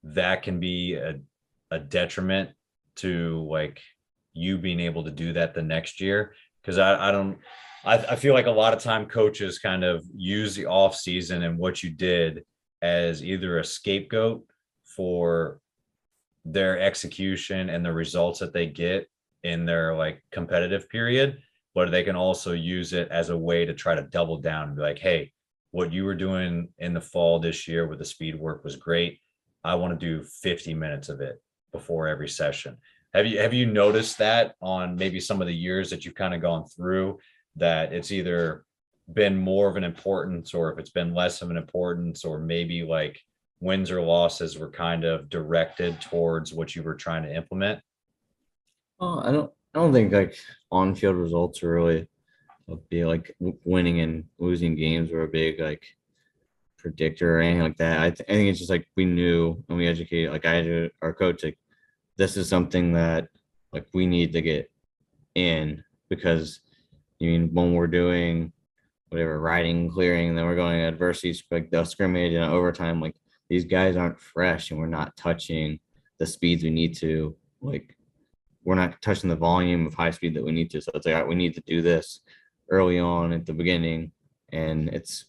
that can be a detriment to like you being able to do that the next year? Because I feel like a lot of time coaches kind of use the off season and what you did as either a scapegoat for their execution and the results that they get in their like competitive period, but they can also use it as a way to try to double down and be like, hey, what you were doing in the fall this year with the speed work was great. I want to do 50 minutes of it before every session. Have you noticed that on maybe some of the years that you've kind of gone through, that it's either been more of an importance, or if it's been less of an importance, or maybe like wins or losses were kind of directed towards what you were trying to implement? I don't think like on-field results are really be like winning and losing games were a big like predictor or anything like that. I think it's just like we knew and we educated, like I educated our coach, like this is something that like we need to get in, because when we're doing whatever riding, clearing, then we're going adversity, like the scrimmage and overtime, like these guys aren't fresh and we're not touching the speeds we need to, like we're not touching the volume of high speed that we need to. So it's like, all right, we need to do this early on at the beginning. And it's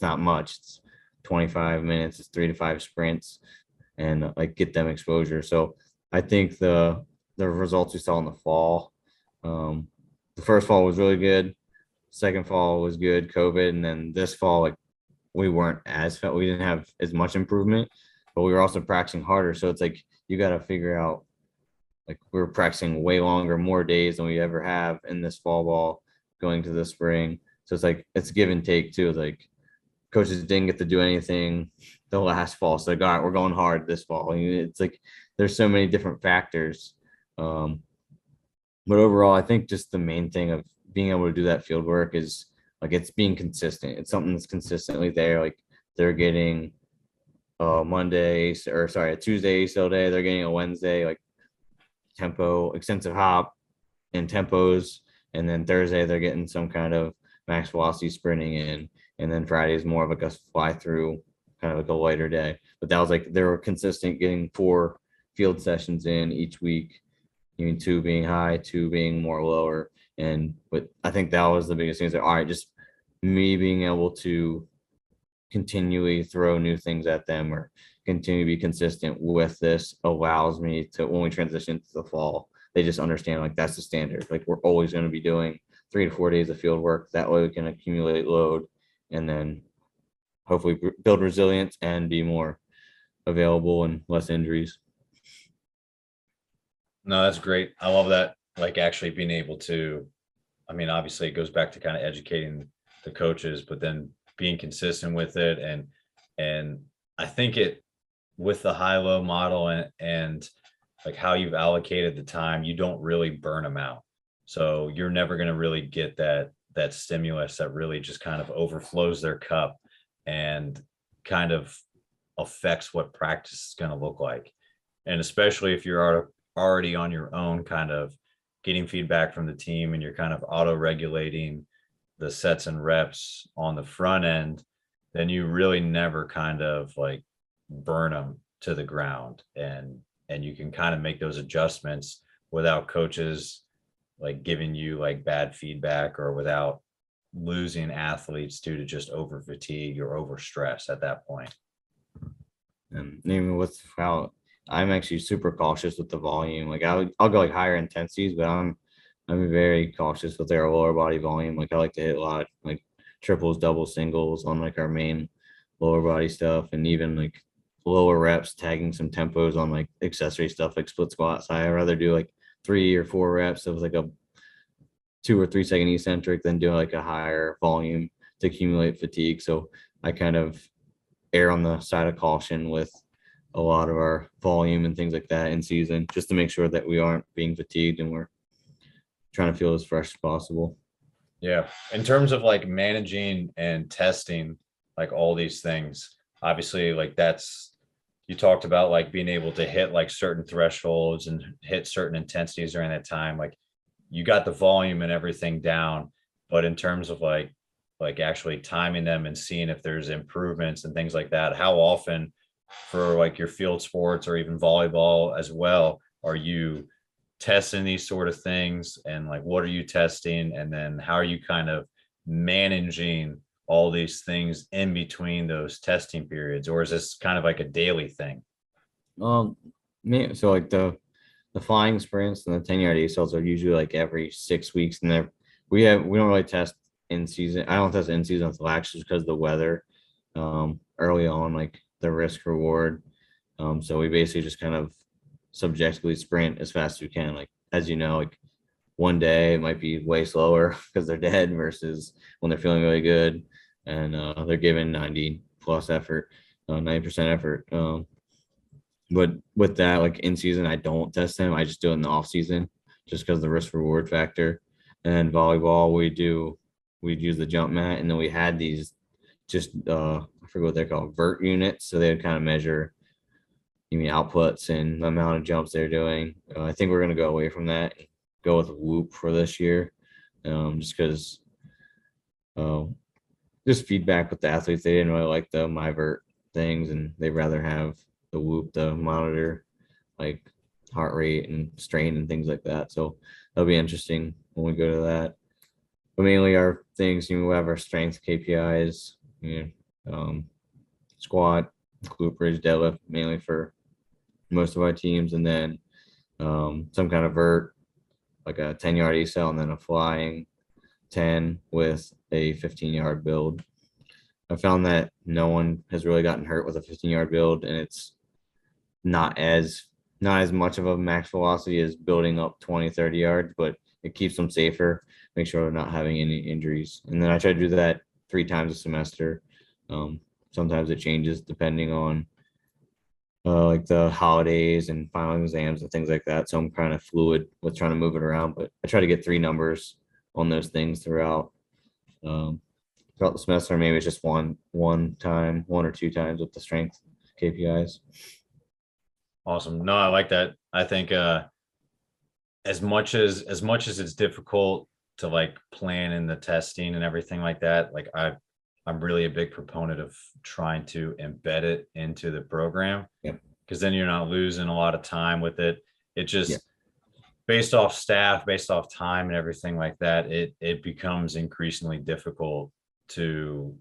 not much. It's 25 minutes, it's 3 to 5 sprints, and like get them exposure. So I think the results we saw in the fall, the first fall was really good. Second fall was good, COVID, and then this fall, like we didn't have as much improvement, but we were also practicing harder. So it's like you got to figure out, like we were practicing way longer, more days than we ever have in this fall ball going to the spring. So it's like it's give and take too. Like coaches didn't get to do anything the last fall, so like, all right, we're going hard this fall. It's like there's so many different factors. But overall, I think just the main thing of being able to do that field work is like it's being consistent. It's something that's consistently there. Like they're getting a Tuesday ACL day. They're getting a Wednesday like tempo, extensive hop and tempos. And then Thursday they're getting some kind of max velocity sprinting in. And then Friday is more of like a fly through, kind of like a lighter day. But that was like they were consistent getting 4 field sessions in each week. 2 being high, 2 being more lower. But I think that was the biggest thing, is that all right, just me being able to continually throw new things at them or continue to be consistent with this allows me to, when we transition to the fall, they just understand like that's the standard. Like we're always going to be doing 3 to 4 days of field work. That way we can accumulate load and then hopefully build resilience and be more available and less injuries. No, that's great. I love that. Like actually being able to, I mean, obviously it goes back to kind of educating the coaches, but then being consistent with it. And I think it, with the high-low model and like how you've allocated the time, you don't really burn them out. So you're never going to really get that stimulus that really just kind of overflows their cup and kind of affects what practice is going to look like. And especially if you're already on your own, kind of getting feedback from the team and you're kind of auto-regulating the sets and reps on the front end, then you really never kind of like burn them to the ground, and you can kind of make those adjustments without coaches like giving you like bad feedback or without losing athletes due to just over fatigue or over stress at that point. And even with how I'm actually super cautious with the volume. Like I'll go like higher intensities, but I'm very cautious with our lower body volume. Like I like to hit a lot like triples, doubles, singles on like our main lower body stuff, and even like lower reps, tagging some tempos on like accessory stuff like split squats. I'd rather do like 3 or 4 reps of like a 2 or 3 second eccentric than do like a higher volume to accumulate fatigue. So I kind of err on the side of caution with a lot of our volume and things like that in season, just to make sure that we aren't being fatigued and we're trying to feel as fresh as possible. Yeah. In terms of like managing and testing, like all these things, obviously, like that's, you talked about like being able to hit like certain thresholds and hit certain intensities during that time. Like you got the volume and everything down, but in terms of like actually timing them and seeing if there's improvements and things like that, how often for like your field sports or even volleyball as well are you testing these sort of things, and like what are you testing, and then how are you kind of managing all these things in between those testing periods, or is this kind of like a daily thing? So like the flying sprints and the 10-yard ASOLs are usually like every 6 weeks, and we don't really test in season. I don't test in season with lax just because of the weather. Early on, like the risk reward. So we basically just kind of subjectively sprint as fast as we can. Like as you know, like one day it might be way slower because they're dead versus when they're feeling really good and they're giving 90 plus effort, 90% effort. But with that, like in season, I don't test them. I just do it in the off season just because the risk reward factor. And volleyball, we'd use the jump mat, and then we had these just I forget what they're called, vert units. So they would kind of measure outputs and the amount of jumps they're doing. I think we're going to go away from that, go with whoop for this year, just because just feedback with the athletes. They didn't really like the myvert things, and they'd rather have the whoop to monitor like heart rate and strain and things like that. So that'll be interesting when we go to that. But mainly our things, we have our strength KPIs, squat, glute bridge, deadlift, mainly for most of our teams, and then some kind of vert, like a 10-yard ACL, and then a flying 10 with a 15-yard build. I found that no one has really gotten hurt with a 15-yard build, and it's not as much of a max velocity as building up 20, 30 yards, but it keeps them safer, make sure they're not having any injuries. And then I try to do that 3 times a semester. Sometimes it changes depending on like the holidays and final exams and things like that. So I'm kind of fluid with trying to move it around, but I try to get 3 numbers on those things throughout the semester. Maybe it's just one or 2 times with the strength KPIs. Awesome. No, I like that. I think as much as it's difficult to like plan in the testing and everything like that, like I'm really a big proponent of trying to embed it into the program. Yep. Because then you're not losing a lot of time with it. It just, Yep, based off staff, based off time and everything like that, it becomes increasingly difficult to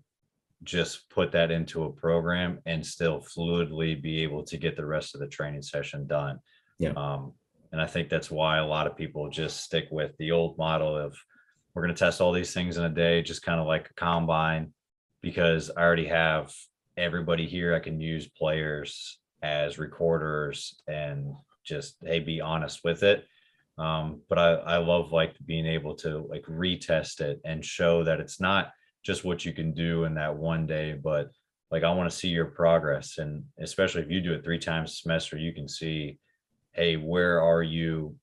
just put that into a program and still fluidly be able to get the rest of the training session done. Yeah. And I think that's why a lot of people just stick with the old model of we're going to test all these things in a day, just kind of like a combine, because I already have everybody here. I can use players as recorders and just, hey, be honest with it. But I love like being able to like retest it and show that it's not just what you can do in that one day, but like I want to see your progress. And especially if you do it 3 times a semester, you can see, hey, where are you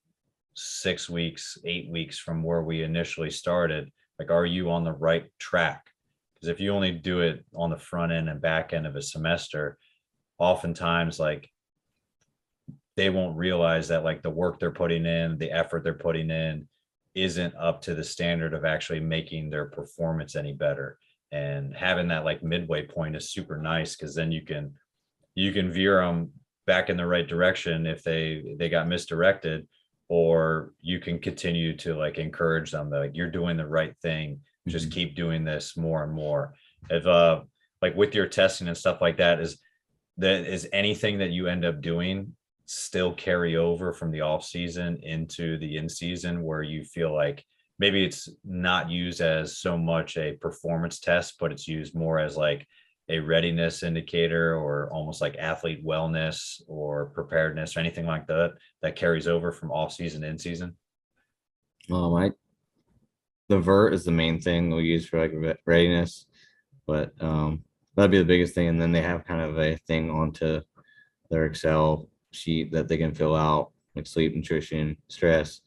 6 weeks, 8 weeks from where we initially started? Like, are you on the right track? Because if you only do it on the front end and back end of a semester, oftentimes like they won't realize that like the work they're putting in, the effort they're putting in isn't up to the standard of actually making their performance any better. And having that like midway point is super nice, because then you can veer them back in the right direction if they got misdirected, or you can continue to like encourage them that like you're doing the right thing, just keep doing this more and more. If like with your testing and stuff like that, is anything that you end up doing still carry over from the off season into the in season, where you feel like maybe it's not used as so much a performance test, but it's used more as like a readiness indicator, or almost like athlete wellness or preparedness or anything like that that carries over from off season to in season? The vert is the main thing we'll use for like readiness, but that'd be the biggest thing. And then they have kind of a thing onto their Excel sheet that they can fill out, like sleep, nutrition, stress.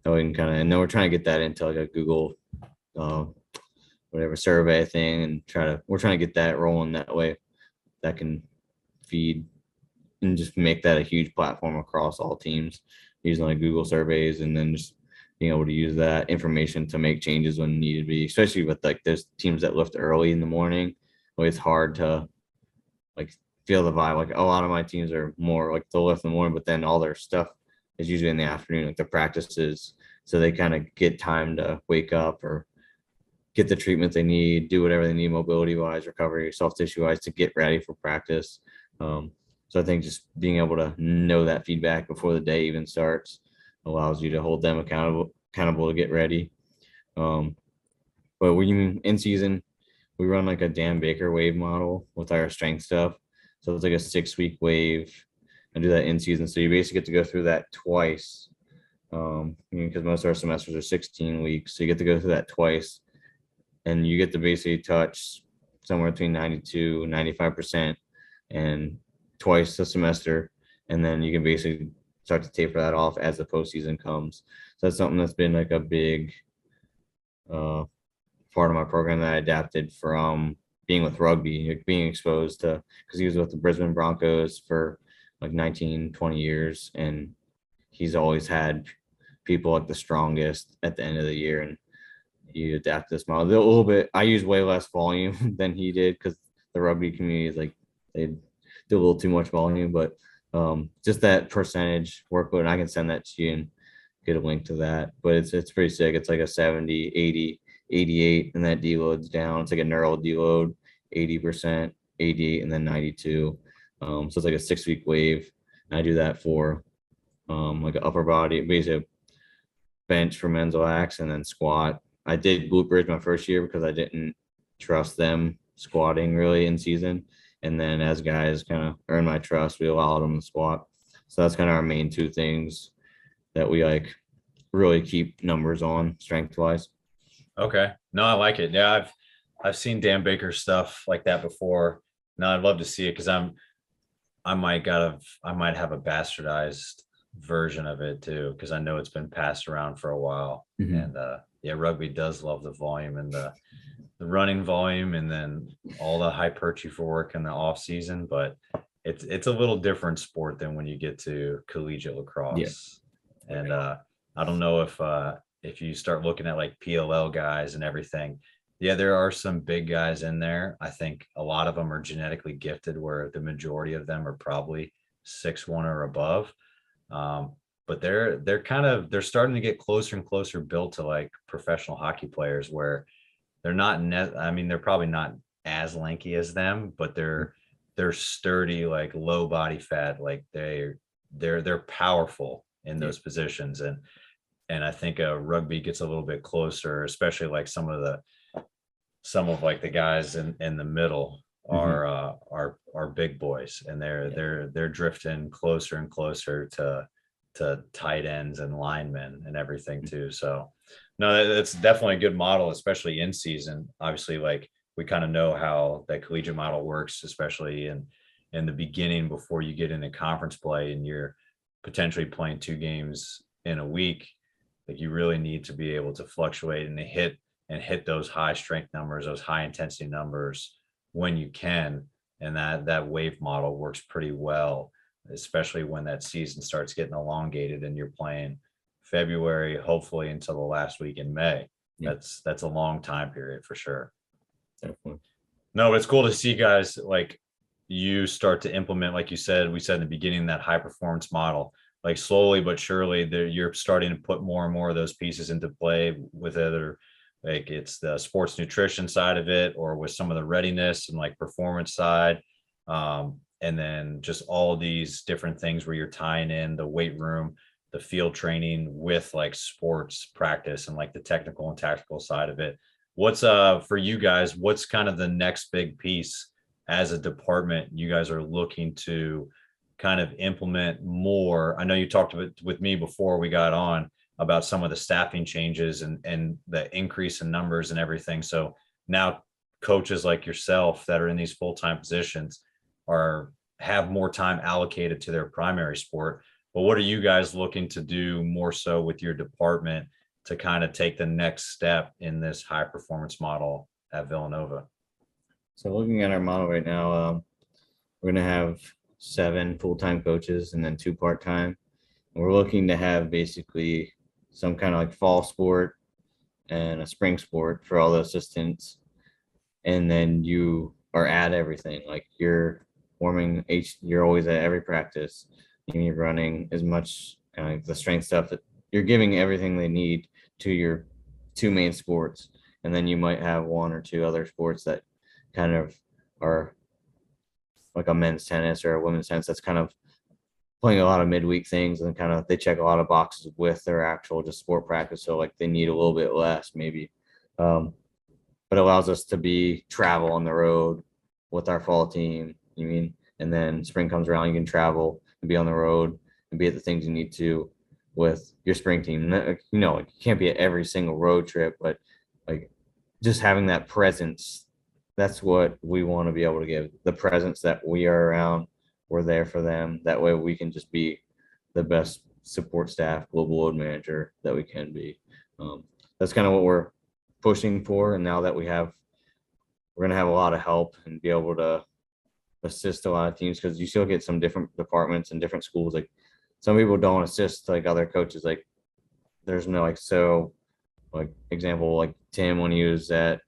So we can kind of, and then we're trying to get that into like a Google whatever survey thing, and we're trying to get that rolling that way. That can feed and just make that a huge platform across all teams using like Google surveys, and then just being able to use that information to make changes when needed be, especially with like there's teams that lift early in the morning. It's hard to like feel the vibe. Like a lot of my teams are more like they'll lift in the morning, but then all their stuff is usually in the afternoon, like their practices. So they kind of get time to wake up or get the treatment they need, do whatever they need mobility wise, recovery, soft tissue wise, to get ready for practice. So I think just being able to know that feedback before the day even starts allows you to hold them accountable to get ready. But we in season, we run like a Dan Baker wave model with our strength stuff. So it's like a 6-week wave. I do that in season. So you basically get to go through that twice. Because most of our semesters are 16 weeks. So you get to go through that twice, and you get to basically touch somewhere between 92, 95% and twice a semester. And then you can basically start to taper that off as the postseason comes. So that's something that's been like a big part of my program that I adapted from being with rugby, like being exposed to, because he was with the Brisbane Broncos for like 19, 20 years. And he's always had people like the strongest at the end of the year. And you adapt this model a little bit. I use way less volume than he did, because the rugby community is like, they do a little too much volume, but just that percentage workload, and I can send that to you and get a link to that. But it's pretty sick. It's like a 70, 80, 88, and that deload's down. It's like a neural deload, 80%, 88, and then 92. So it's like a 6-week wave. And I do that for like an upper body, basically bench for men's lax, and then squat. I did glute bridge my first year because I didn't trust them squatting really in season. And then as guys kind of earn my trust, we allowed them to squat. So that's kind of our main 2 things that we like really keep numbers on strength wise. Okay. No, I like it. Yeah, I've seen Dan Baker stuff like that before. No, I'd love to see it, because I might have a bastardized version of it too, because I know it's been passed around for a while. And yeah, rugby does love the volume and the running volume, and then all the hypertrophy for work in the off season. But it's a little different sport than when you get to collegiate lacrosse. Yeah. And I don't know if you start looking at like PLL guys and everything, yeah, there are some big guys in there. I think a lot of them are genetically gifted, where the majority of them are probably 6'1" or above. But they're starting to get closer and closer built to like professional hockey players, where they're not they're probably not as lanky as them, but they're sturdy, like low body fat, like they're powerful in those positions. And I think rugby gets a little bit closer, especially like some of like the guys in the middle are big boys, and they're drifting closer and closer to tight ends and linemen and everything too. So no, that's definitely a good model, especially in season. Obviously, like we kind of know how that collegiate model works, especially in the beginning before you get into conference play and you're potentially playing 2 games in a week. Like you really need to be able to fluctuate and hit those high strength numbers, those high intensity numbers when you can. And that wave model works pretty well, especially when that season starts getting elongated and you're playing February, hopefully until the last week in May. Yeah. That's a long time period for sure. Definitely. No, but it's cool to see guys like you start to implement, like you said, we said in the beginning, that high performance model. Like slowly but surely, you're starting to put more and more of those pieces into play with other, like it's the sports nutrition side of it, or with some of the readiness and like performance side. And then just all these different things where you're tying in the weight room, the field training with like sports practice and like the technical and tactical side of it. What's for you guys, what's kind of the next big piece as a department you guys are looking to kind of implement more? I know you talked with me before we got on about some of the staffing changes and the increase in numbers and everything. So now coaches like yourself that are in these full-time positions have more time allocated to their primary sport. But what are you guys looking to do more so with your department to kind of take the next step in this high performance model at Villanova? So looking at our model right now, we're going to have 7 full-time coaches and then 2 part-time. And we're looking to have basically some kind of like fall sport and a spring sport for all the assistants. And then you are at everything. Like you're you're always at every practice. You're running as much kind of like the strength stuff that you're giving everything they need to your 2 main sports. And then you might have 1 or 2 other sports that kind of are like a men's tennis or a women's tennis that's kind of playing a lot of midweek things, and kind of they check a lot of boxes with their actual just sport practice. So like they need a little bit less maybe, but it allows us to travel on the road with our fall team. And then spring comes around, you can travel and be on the road and be at the things you need to with your spring team. Like, you can't be at every single road trip, but like just having that presence, that's what we want to be able to give. The presence that we are around, we're there for them. That way we can just be the best support staff, global load manager that we can be. That's kind of what we're pushing for. And now that we're going to have a lot of help and be able to assist a lot of teams, because you still get some different departments and different schools. Like some people don't assist like other coaches. Like there's no like example, like Tim, when he was at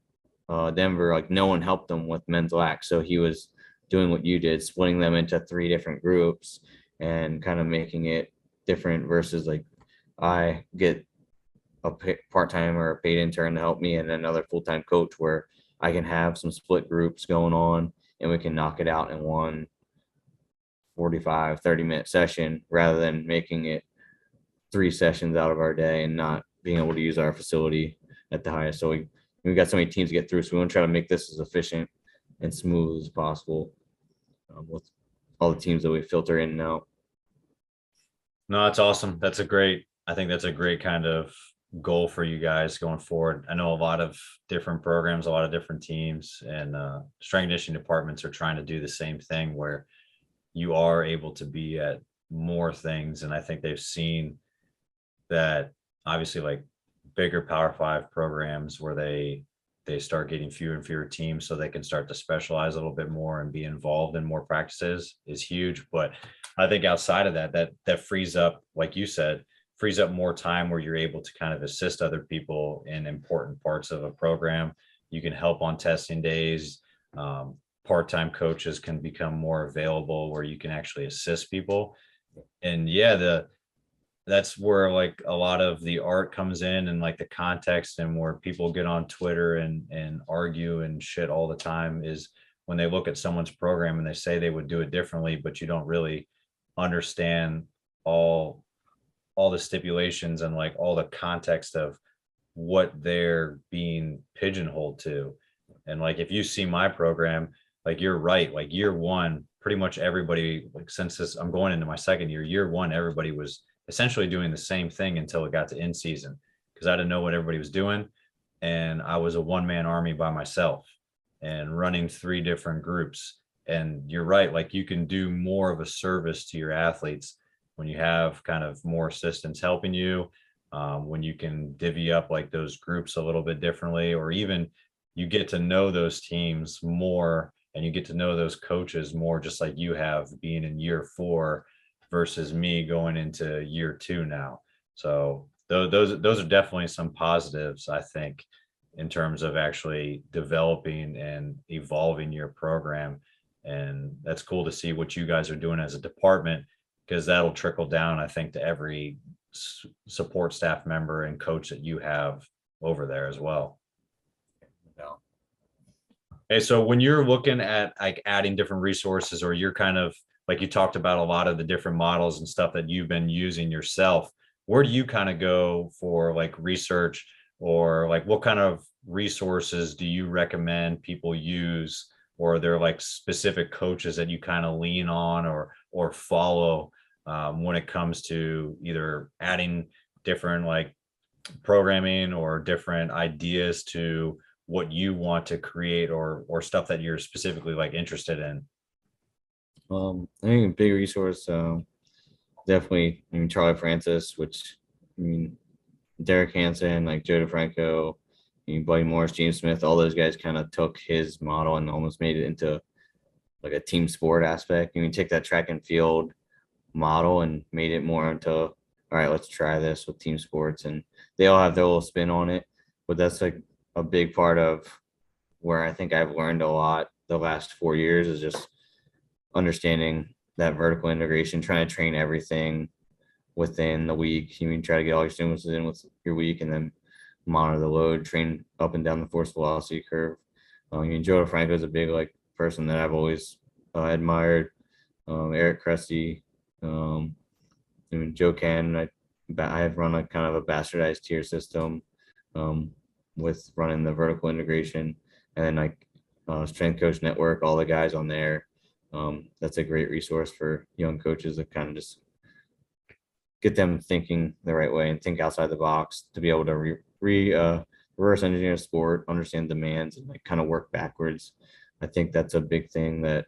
Denver, like no one helped him with men's lac. So he was doing what you did, splitting them into 3 different groups and kind of making it different, versus like I get a part-time or a paid intern to help me and another full-time coach where I can have some split groups going on and we can knock it out in one 45-30-minute session, rather than making it 3 sessions out of our day and not being able to use our facility at the highest. So we've got so many teams to get through, so we want to try to make this as efficient and smooth as possible with all the teams that we filter in and out. No, that's awesome. I think that's a great kind of goal for you guys going forward. I know a lot of different programs, a lot of different teams, and strength and conditioning departments are trying to do the same thing, where you are able to be at more things. And I think they've seen that obviously like bigger Power 5 programs where they start getting fewer and fewer teams so they can start to specialize a little bit more and be involved in more practices is huge. But I think outside of that frees up, like you said, frees up more time where you're able to kind of assist other people in important parts of a program. You can help on testing days. Part-time coaches can become more available where you can actually assist people. And yeah, that's where like a lot of the art comes in and like the context, and where people get on Twitter and argue and shit all the time is when they look at someone's program and they say they would do it differently, but you don't really understand all all the stipulations and like all the context of what they're being pigeonholed to. And like if you see my program, like you're right, like year one, pretty much everybody, like since this I'm going into my second year, year one, everybody was essentially doing the same thing until it got to in season, because I didn't know what everybody was doing. And I was a one-man army by myself and running three different groups. And you're right, like you can do more of a service to your athletes when you have kind of more assistants helping you, when you can divvy up like those groups a little bit differently, or even you get to know those teams more and you get to know those coaches more, just like you have being in year four versus me going into year two now. So those are definitely some positives, I think, in terms of actually developing and evolving your program. And that's cool to see what you guys are doing as a department, because that'll trickle down, I think, to every support staff member and coach that you have over there as well. Yeah. Hey, so when you're looking at like adding different resources, or you're kind of like you talked about a lot of the different models and stuff that you've been using yourself, where do you kind of go for like research, or like what kind of resources do you recommend people use, or are there like specific coaches that you kind of lean on or follow, when it comes to either adding different like programming or different ideas to what you want to create, or stuff that you're specifically like interested in? I think a big resource, definitely, I mean, Charlie Francis, which, I mean, Derek Hansen, like Joe DeFranco, I mean, Buddy Morris, James Smith, all those guys kind of took his model and almost made it into like a team sport aspect. You mean, take that track and field model and made it more into, all right, let's try this with team sports. And they all have their little spin on it. But that's like a big part of where I think I've learned a lot the last 4 years, is just understanding that vertical integration, trying to train everything within the week. You mean, try to get all your stimuluses in with your week, and then monitor the load, train up and down the force velocity curve. I mean, Joe DeFranco is a big like person that I've always admired. Eric Cressy, I mean, Joe Cannon. I have run a kind of a bastardized tier system, with running the vertical integration, and then like Strength Coach Network, all the guys on there. That's a great resource for young coaches that kind of just get them thinking the right way and think outside the box to be able to reverse engineer sport, understand demands, and like kind of work backwards. I think that's a big thing that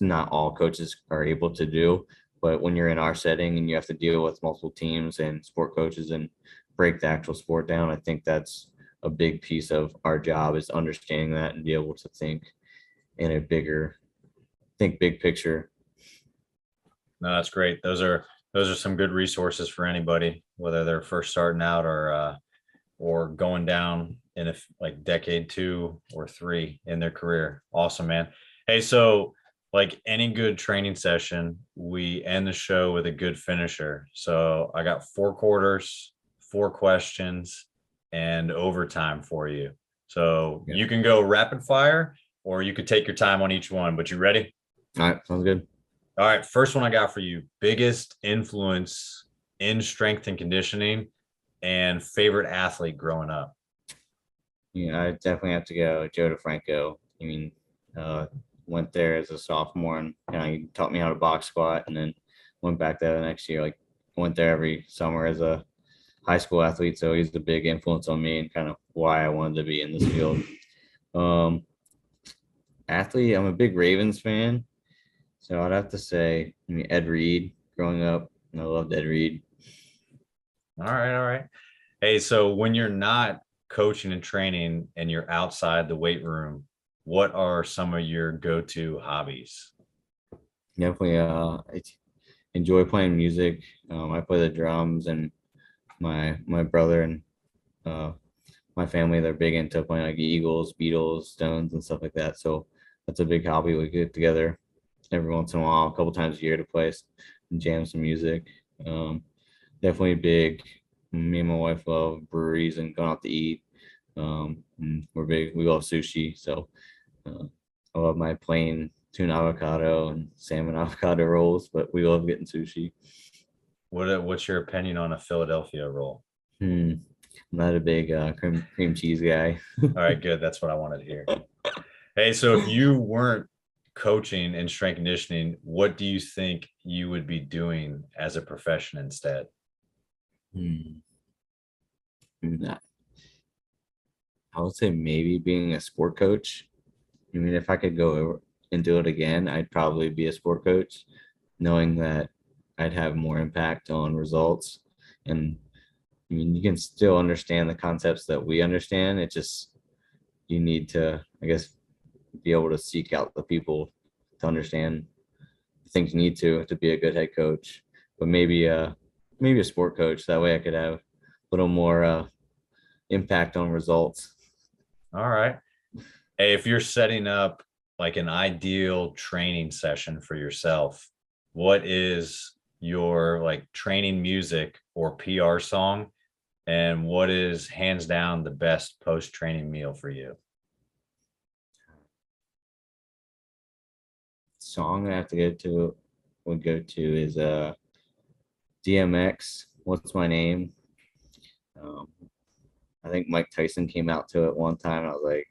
not all coaches are able to do. But when you're in our setting and you have to deal with multiple teams and sport coaches and break the actual sport down, I think that's a big piece of our job, is understanding that and be able to think in a big picture. No, that's great. Those are some good resources for anybody, whether they're first starting out or going down in a like decade 2 or 3 in their career. Awesome, man. Hey, so like any good training session, we end the show with a good finisher. So I got 4 quarters, 4 questions, and overtime for you. So you can go rapid fire, or you could take your time on each one, but you ready? All right, sounds good. All right, first one I got for you. Biggest influence in strength and conditioning, and favorite athlete growing up? Yeah, I definitely have to go Joe DeFranco. I mean, went there as a sophomore, and he taught me how to box squat, and then went back there the next year. Like, went there every summer as a high school athlete, so he's a big influence on me and kind of why I wanted to be in this field. Athlete, I'm a big Ravens fan, so I'd have to say, I mean, Ed Reed. Growing up, I loved Ed Reed. All right, all right. Hey, so when you're not coaching and training and you're outside the weight room, what are some of your go-to hobbies? Definitely, I enjoy playing music. I play the drums, and my brother and my family, they're big into playing like Eagles, Beatles, Stones, and stuff like that. So that's a big hobby. We get together every once in a while, a couple times a year, to play and jam some music. definitely big. Me and my wife love breweries and going out to eat. And we're big. We love sushi, so uh, I love my plain tuna avocado and salmon avocado rolls. But we love getting sushi. What's your opinion on a Philadelphia roll? Hmm. I'm not a big cream cheese guy. All right, good. That's what I wanted to hear. Hey, so if you weren't coaching in strength conditioning, what do you think you would be doing as a profession instead? Hmm. Nah, I would say maybe being a sport coach. I mean, if I could go over and do it again, I'd probably be a sport coach, knowing that I'd have more impact on results. And I mean, you can still understand the concepts that we understand. It just, you need to, I guess, be able to seek out the people to understand the things you need to be a good head coach. But maybe a sport coach. That way I could have a little more impact on results. All right. Hey, if you're setting up like an ideal training session for yourself, what is your like training music or PR song? And what is hands down the best post-training meal for you? Song I have to go to would go to is DMX. What's my name? Um, I think Mike Tyson came out to it one time. I was like,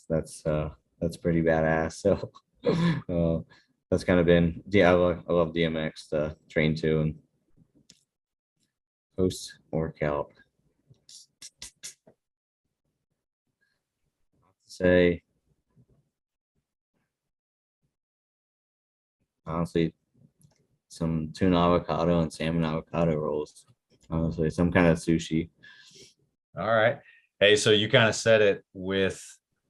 that's pretty badass. So that's kind of been I love DMX to train to and post workout. Say honestly, some tuna avocado and salmon avocado rolls. Honestly, some kind of sushi. All right. Hey, so you kind of said it with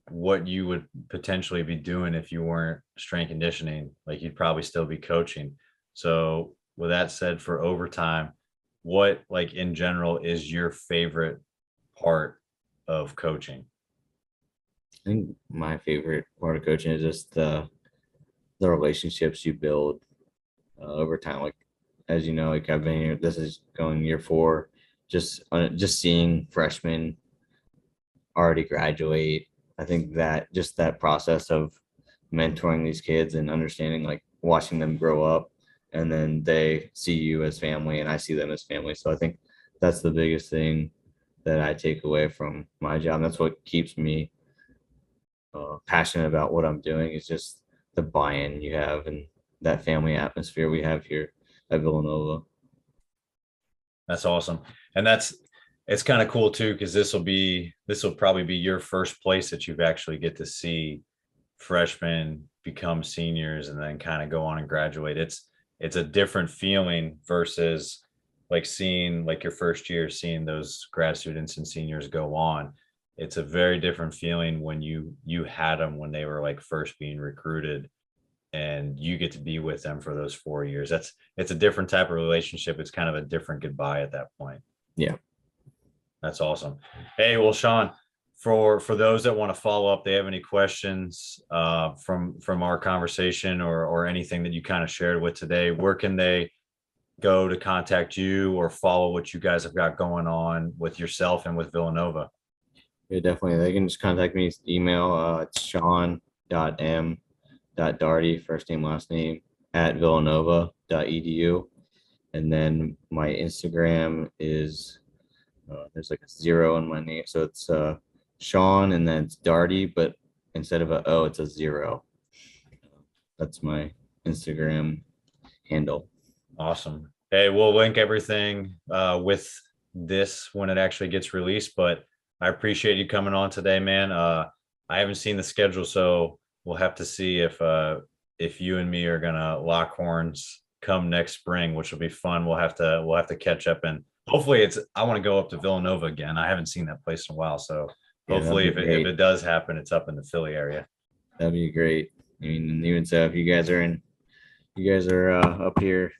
what you would potentially be doing if you weren't strength conditioning, like you'd probably still be coaching. So, with that said, for overtime, what like in general is your favorite part of coaching? I think my favorite part of coaching is just the relationships you build over time. Like as you know, like I've been here. This is going year 4. Just seeing freshmen already graduate. I think that just that process of mentoring these kids and understanding, like watching them grow up, and then they see you as family, and I see them as family. So I think that's the biggest thing that I take away from my job. That's what keeps me passionate about what I'm doing is just the buy-in you have and that family atmosphere we have here at Villanova. That's awesome. And it's kind of cool too, because this will probably be your first place that you've actually get to see freshmen become seniors and then kind of go on and graduate. It's a different feeling versus like seeing like your first year, seeing those grad students and seniors go on. It's a very different feeling when you had them when they were like first being recruited and you get to be with them for those 4 years. It's a different type of relationship. It's kind of a different goodbye at that point. Yeah. That's awesome. Hey, well, Sean, for those that want to follow up, they have any questions from our conversation or anything that you kind of shared with today, where can they go to contact you or follow what you guys have got going on with yourself and with Villanova? Yeah, definitely. They can just contact me, email. It's Sean.m.Doherty, first name, last name, at villanova.edu. And then my Instagram is, there's like a 0 in my name. So it's Sean and then it's Doherty, but instead of a O, it's a 0. That's my Instagram handle. Awesome. Hey, we'll link everything with this when it actually gets released, but I appreciate you coming on today, man. I haven't seen the schedule, so we'll have to see if you and me are gonna lock horns come next spring, which will be fun. We'll have to catch up and hopefully I want to go up to Villanova again. I haven't seen that place in a while, so Yeah, that'd hopefully be if great. it does happen, it's up in the Philly area. That'd be great. I mean, and even so, if you guys are up here,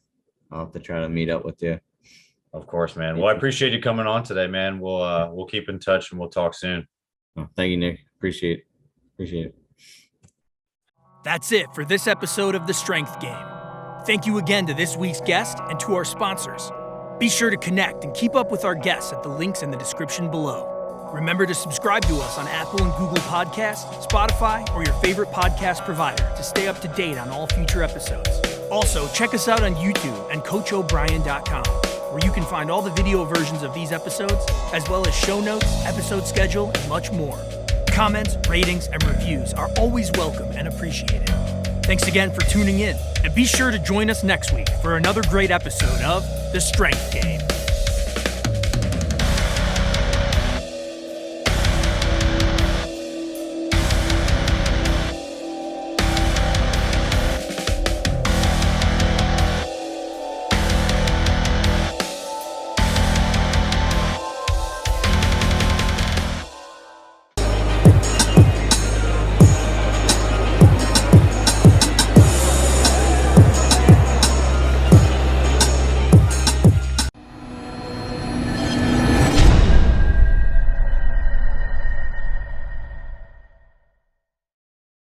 I'll have to try to meet up with you. Of course, man. Well, I appreciate you coming on today, man. We'll keep in touch and we'll talk soon. Oh, thank you, Nick. Appreciate it. That's it for this episode of The Strength Game. Thank you again to this week's guest and to our sponsors. Be sure to connect and keep up with our guests at the links in the description below. Remember to subscribe to us on Apple and Google Podcasts, Spotify, or your favorite podcast provider to stay up to date on all future episodes. Also, check us out on YouTube and CoachO'Brien.com, where you can find all the video versions of these episodes, as well as show notes, episode schedule, and much more. Comments, ratings, and reviews are always welcome and appreciated. Thanks again for tuning in, and be sure to join us next week for another great episode of The Strength Game.